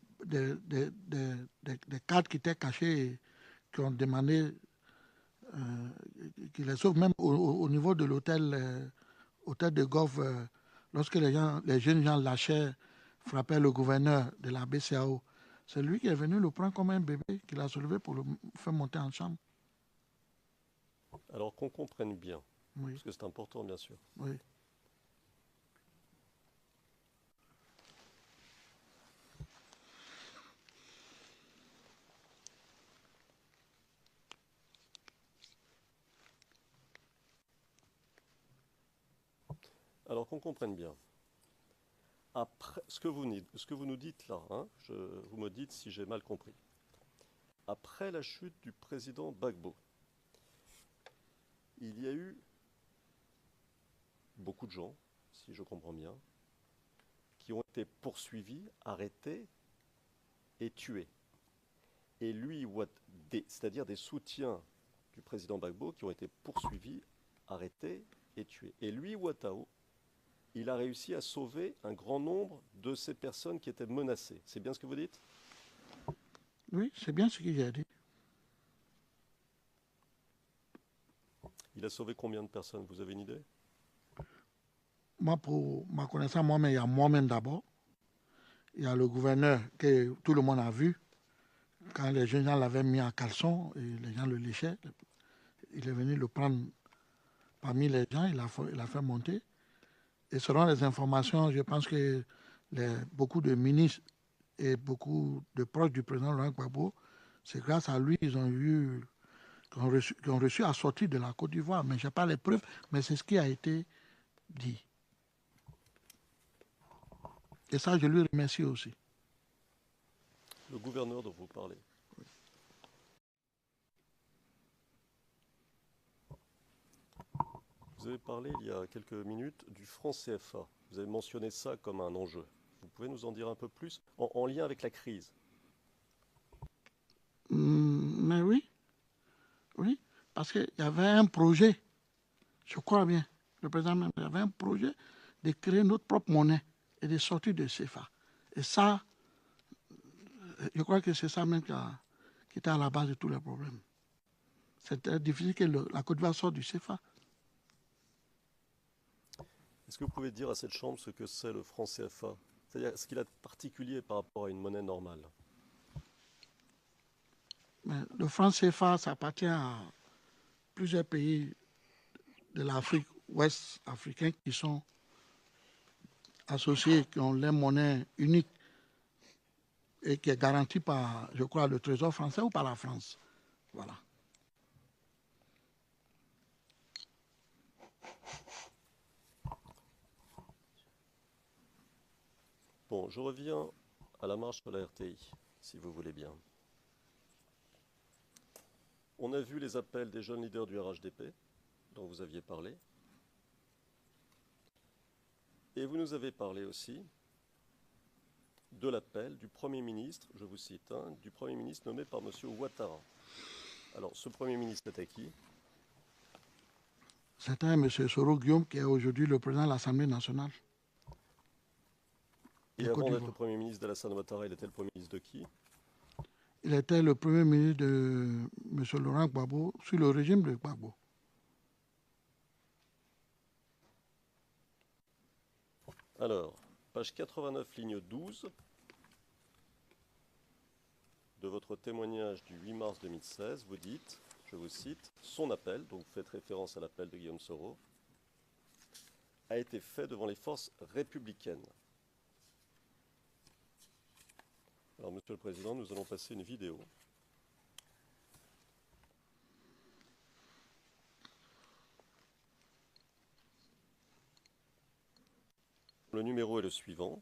cadres qui étaient cachés et qui ont demandé qu'il les sauve, même au niveau de l'hôtel de golf, lorsque les jeunes gens lâchaient, frappaient le gouverneur de la BCAO. C'est lui qui est venu le prendre comme un bébé, qu'il a soulevé pour le faire monter en chambre. Alors qu'on comprenne bien, oui. Parce que c'est important, bien sûr. Oui. Alors qu'on comprenne bien. Après, ce que vous nous dites là, hein, vous me dites si j'ai mal compris. Après la chute du président Gbagbo, il y a eu beaucoup de gens, si je comprends bien, qui ont été poursuivis, arrêtés et tués. Et lui, c'est-à-dire des soutiens du président Gbagbo qui ont été poursuivis, arrêtés et tués. Et lui, Ouattao, il a réussi à sauver un grand nombre de ces personnes qui étaient menacées. C'est bien ce que vous dites? Oui, c'est bien ce qu'il a dit. Il a sauvé combien de personnes? Vous avez une idée? Moi, pour ma connaissance, moi-même, il y a moi-même d'abord. Il y a le gouverneur que tout le monde a vu. Quand les jeunes gens l'avaient mis en caleçon et les gens le léchaient, il est venu le prendre parmi les gens, il a fait monter. Et selon les informations, je pense que beaucoup de ministres et beaucoup de proches du président Laurent Gbagbo, c'est grâce à lui qu'ils ont reçu à sortir de la Côte d'Ivoire. Mais je n'ai pas les preuves, mais c'est ce qui a été dit. Et ça, je lui remercie aussi. Le gouverneur dont vous parlez. Vous avez parlé il y a quelques minutes du franc CFA. Vous avez mentionné ça comme un enjeu. Vous pouvez nous en dire un peu plus en lien avec la crise? Mais oui, oui, parce qu'il y avait un projet, je crois bien, le président même, il y avait un projet de créer notre propre monnaie et de sortir de CFA. Et ça, je crois que c'est ça même qui était à la base de tous les problèmes. C'était difficile que la Côte d'Ivoire sorte du CFA. Est-ce que vous pouvez dire à cette Chambre ce que c'est le franc CFA? C'est-à-dire ce qu'il a de particulier par rapport à une monnaie normale? Mais le franc CFA, ça appartient à plusieurs pays de l'Afrique ouest africaine qui sont associés, qui ont leur monnaie unique et qui est garantie par, je crois, le Trésor français ou par la France. Voilà. Bon, je reviens à la marche sur la RTI, si vous voulez bien. On a vu les appels des jeunes leaders du RHDP, dont vous aviez parlé. Et vous nous avez parlé aussi de l'appel du Premier ministre, je vous cite, du Premier ministre nommé par M. Ouattara. Alors, ce Premier ministre était qui? C'était M. Soro Guillaume, qui est aujourd'hui le président de l'Assemblée nationale. Et avant d'être le Premier ministre d'Alassane Ouattara, il était le Premier ministre de qui? Il était le Premier ministre de M. Laurent Gbagbo sous le régime de Gbagbo. Alors, page 89, ligne 12 de votre témoignage du 8 mars 2016, vous dites, je vous cite, son appel, donc vous faites référence à l'appel de Guillaume Soro, a été fait devant les forces républicaines. Alors, Monsieur le Président, nous allons passer une vidéo. Le numéro est le suivant.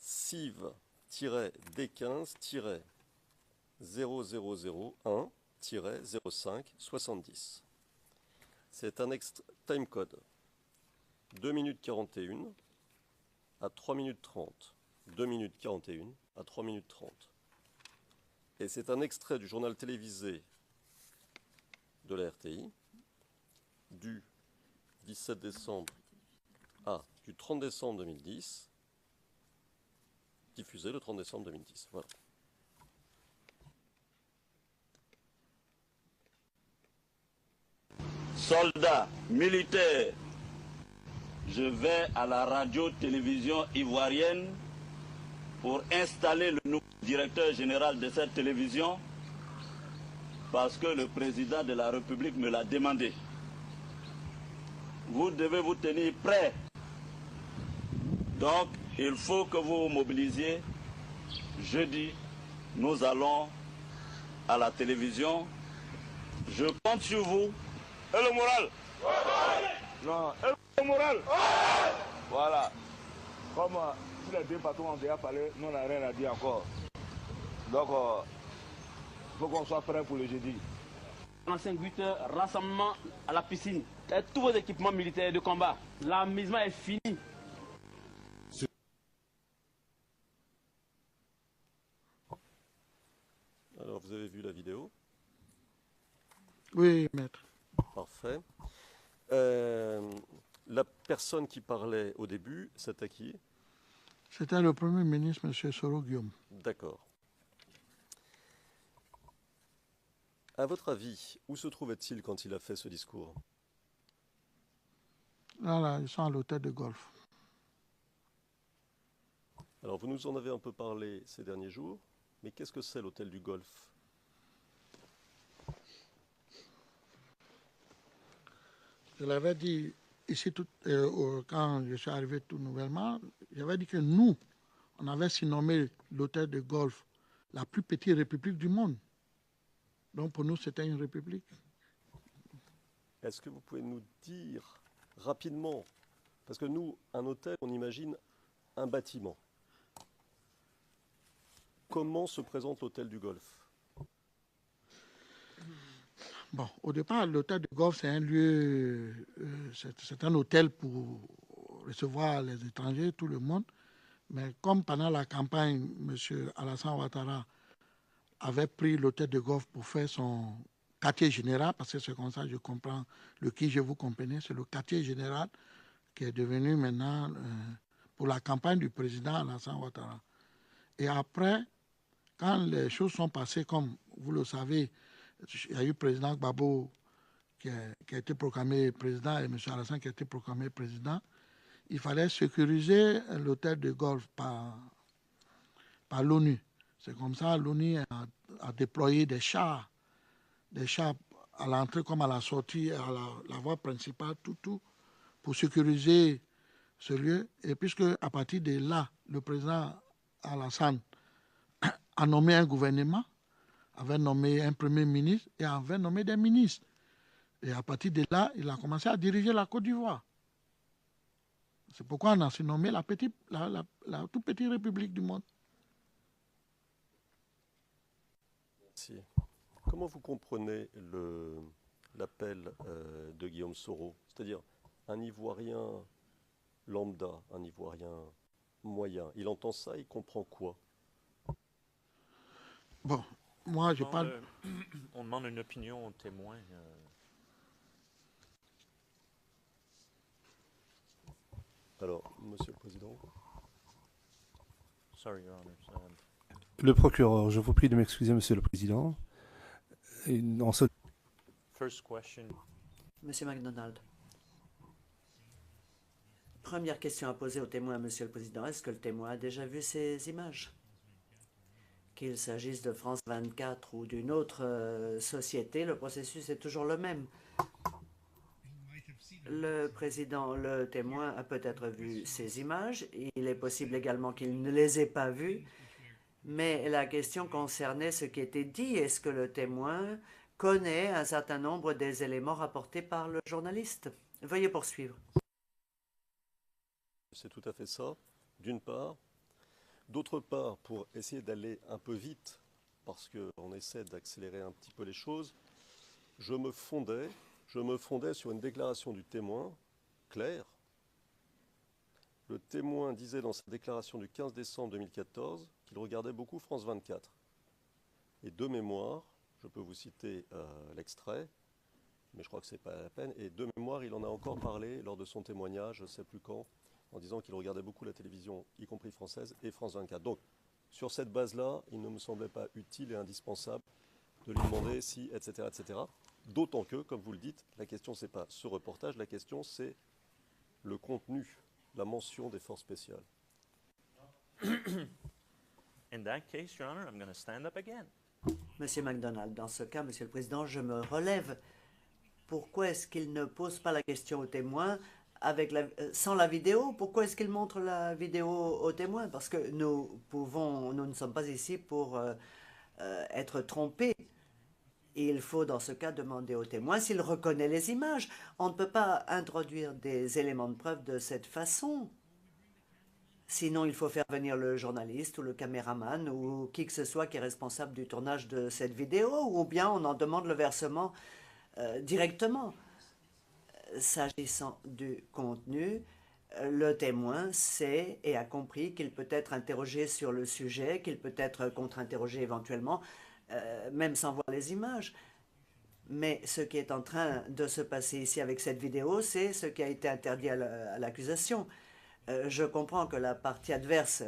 CIV-0001-05-70. C'est un time code. 2 minutes 41 à 3 minutes 30. 2 minutes 41 à 3 minutes 30. Et c'est un extrait du journal télévisé de la RTI du 17 décembre du 30 décembre 2010, diffusé le 30 décembre 2010. Voilà. Soldats, militaires, je vais à la radio-télévision ivoirienne pour installer le nouveau directeur général de cette télévision parce que le président de la République me l'a demandé. Vous devez vous tenir prêts. Donc, il faut que vous vous mobilisiez. Jeudi, nous allons à la télévision. Je compte sur vous. Et le moral? Non, et le moral? Voilà. Comme tous les deux patrons ont déjà parlé, nous n'avons rien à dire encore. Donc, il faut qu'on soit prêt pour le jeudi. 45 heures, rassemblement à la piscine. Et tous vos équipements militaires de combat. L'amusement est fini. Alors, vous avez vu la vidéo? Oui, maître. Parfait. La personne qui parlait au début, c'était qui? C'était le Premier ministre, M. Soro Guillaume. D'accord. À votre avis, où se trouvait-il quand il a fait ce discours? Là, ils sont à l'hôtel de golf. Alors, vous nous en avez un peu parlé ces derniers jours, mais qu'est-ce que c'est l'hôtel du Golfe? Je l'avais dit ici, quand je suis arrivé tout nouvellement, j'avais dit que nous, on avait surnommé l'hôtel de golf la plus petite république du monde. Donc pour nous, c'était une république. Est-ce que vous pouvez nous dire rapidement, parce que nous, un hôtel, on imagine un bâtiment. Comment se présente l'hôtel du Golfe? Bon, au départ, l'hôtel de golf, c'est un lieu, c'est un hôtel pour recevoir les étrangers, tout le monde. Mais comme pendant la campagne, M. Alassane Ouattara avait pris l'hôtel de golf pour faire son quartier général, parce que c'est comme ça que je comprends le qui je vous comprenez, c'est le quartier général qui est devenu maintenant pour la campagne du président Alassane Ouattara. Et après, quand les choses sont passées, comme vous le savez, il y a eu le président Gbagbo qui a été proclamé président et M. Alassane qui a été proclamé président. Il fallait sécuriser l'hôtel de golf par l'ONU. C'est comme ça l'ONU a déployé des chars à l'entrée comme à la sortie, à la voie principale, tout, pour sécuriser ce lieu. Et puisque à partir de là, le président Alassane a nommé un gouvernement, avait nommé un premier ministre et avait nommé des ministres. Et à partir de là, il a commencé à diriger la Côte d'Ivoire. C'est pourquoi on a surnommé la toute petite république du monde. Merci. Comment vous comprenez l'appel de Guillaume Soro? C'est-à-dire un Ivoirien lambda, un Ivoirien moyen. Il entend ça, il comprend quoi? Bon, moi je parle... On demande une opinion au témoin. Alors, Monsieur le Président. Sorry, Your Honor. Le procureur, je vous prie de m'excuser, Monsieur le Président. First question. Monsieur MacDonald. Première question à poser au témoin, Monsieur le Président. Est-ce que le témoin a déjà vu ces images? Qu'il s'agisse de France 24 ou d'une autre société, le processus est toujours le même. Le président, le témoin, a peut-être vu ces images. Il est possible également qu'il ne les ait pas vues. Mais la question concernait ce qui était dit. Est-ce que le témoin connaît un certain nombre des éléments rapportés par le journaliste? Veuillez poursuivre. C'est tout à fait ça, d'une part. D'autre part, pour essayer d'aller un peu vite, parce qu'on essaie d'accélérer un petit peu les choses, je me fondais sur une déclaration du témoin, claire. Le témoin disait dans sa déclaration du 15 décembre 2014 qu'il regardait beaucoup France 24. Et de mémoire, je peux vous citer l'extrait, mais je crois que ce n'est pas la peine, et de mémoire, il en a encore parlé lors de son témoignage, je ne sais plus quand, en disant qu'il regardait beaucoup la télévision, y compris française, et France 24. Donc, sur cette base-là, il ne me semblait pas utile et indispensable de lui demander si, etc., etc. D'autant que, comme vous le dites, la question, ce n'est pas ce reportage, la question, c'est le contenu, la mention des forces spéciales. In that case, Your Honor, I'm going to stand up again. Monsieur MacDonald, dans ce cas, Monsieur le Président, je me relève. Pourquoi est-ce qu'il ne pose pas la question au témoin sans la vidéo? Pourquoi est-ce qu'il montre la vidéo au témoin? Parce que nous ne sommes pas ici pour être trompés. Il faut dans ce cas demander au témoin s'il reconnaît les images. On ne peut pas introduire des éléments de preuve de cette façon. Sinon, il faut faire venir le journaliste ou le caméraman ou qui que ce soit qui est responsable du tournage de cette vidéo, ou bien on en demande le versement directement. S'agissant du contenu, le témoin sait et a compris qu'il peut être interrogé sur le sujet, qu'il peut être contre-interrogé éventuellement, même sans voir les images. Mais ce qui est en train de se passer ici avec cette vidéo, c'est ce qui a été interdit à l'accusation. Je comprends que la partie adverse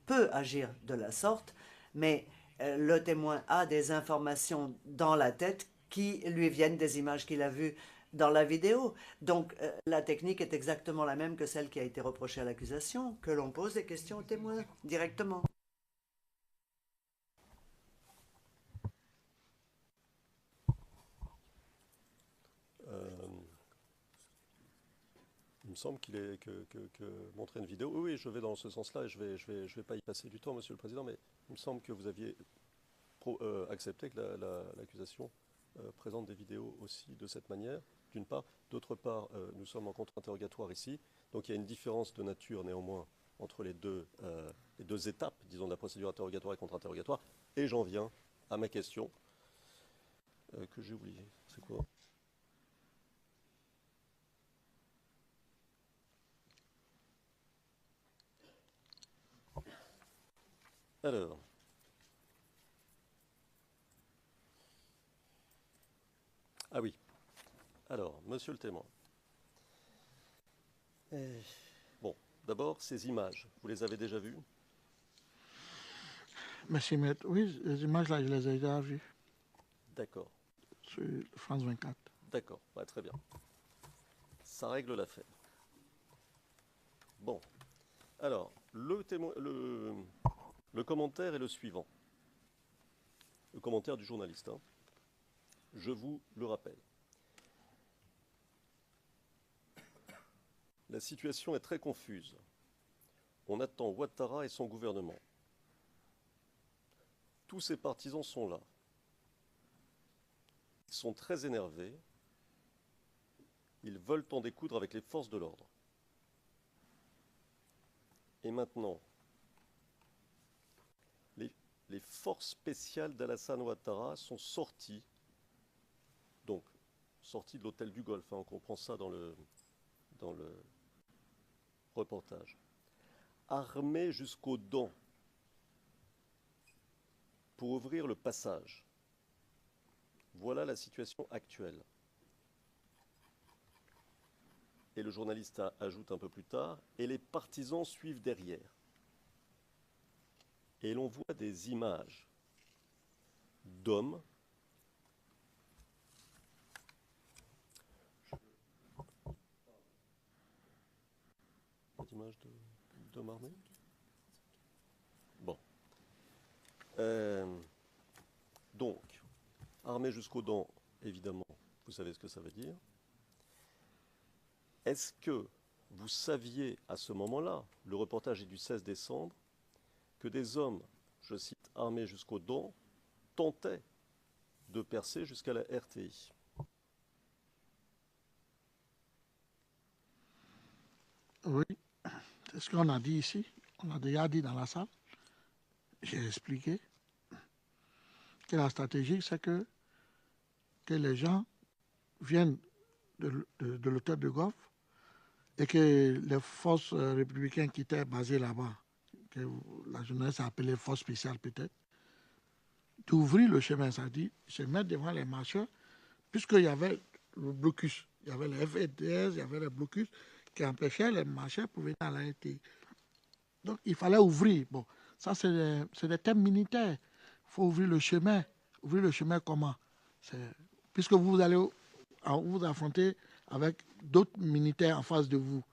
peut agir de la sorte, mais le témoin a des informations dans la tête qui lui viennent des images qu'il a vues dans la vidéo. Donc la technique est exactement la même que celle qui a été reprochée à l'accusation, que l'on pose des questions au témoin directement. Il me semble qu'il est que montrer une vidéo. Oui, je vais dans ce sens-là et je vais pas y passer du temps, Monsieur le Président, mais il me semble que vous aviez accepté que l'accusation présente des vidéos aussi de cette manière, d'une part. D'autre part, nous sommes en contre-interrogatoire ici, donc il y a une différence de nature néanmoins entre les deux étapes, disons, de la procédure interrogatoire et contre-interrogatoire. Et j'en viens à ma question que j'ai oubliée. C'est quoi ? Alors, ah oui, alors, monsieur le témoin. Bon, d'abord, ces images, vous les avez déjà vues? Merci, maître. Oui, les images là, je les ai déjà vues. D'accord. Sur France 24. D'accord, ouais, très bien. Ça règle l'affaire. Bon, alors, le commentaire est le suivant. Le commentaire du journaliste. Hein. Je vous le rappelle. La situation est très confuse. On attend Ouattara et son gouvernement. Tous ses partisans sont là. Ils sont très énervés. Ils veulent en découdre avec les forces de l'ordre. Et maintenant, les forces spéciales d'Alassane Ouattara sont sorties, donc sorties de l'hôtel du Golfe, hein, on comprend ça dans le reportage, armées jusqu'aux dents pour ouvrir le passage. Voilà la situation actuelle. Et le journaliste ajoute un peu plus tard, et les partisans suivent derrière. Et l'on voit des images d'hommes d'image d'hommes armés. Bon. Donc, armés jusqu'aux dents, évidemment, vous savez ce que ça veut dire. Est-ce que vous saviez à ce moment-là, le reportage est du 16 décembre, que des hommes, je cite, armés jusqu'aux dents, tentaient de percer jusqu'à la RTI? Oui, c'est ce qu'on a dit ici. On a déjà dit dans la salle. J'ai expliqué que la stratégie, c'est que les gens viennent de l'hôtel de Golfe et que les forces républicaines qui étaient basées là-bas, que la jeunesse a appelé force spéciale peut-être, d'ouvrir le chemin, ça dit, se mettre devant les marcheurs, puisqu'il y avait le blocus, il y avait les FDS, il y avait les blocus qui empêchaient les marcheurs pour venir à la RTI. Donc il fallait ouvrir. Bon, ça c'est des thèmes militaires. Il faut ouvrir le chemin. Ouvrir le chemin comment? Puisque vous allez vous affronter avec d'autres militaires en face de vous.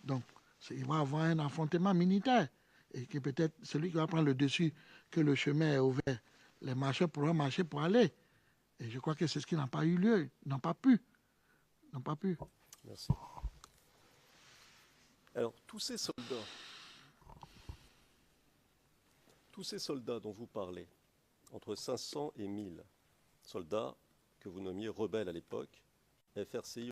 Donc, il va y avoir un affrontement militaire. Et que peut-être celui qui va prendre le dessus, que le chemin est ouvert, les marcheurs pourront marcher pour aller. Et je crois que c'est ce qui n'a pas eu lieu. Ils n'ont pas pu. Ils n'ont pas pu. Merci. Alors, tous ces soldats dont vous parlez, entre 500 et 1000 soldats que vous nommiez rebelles à l'époque, FRCI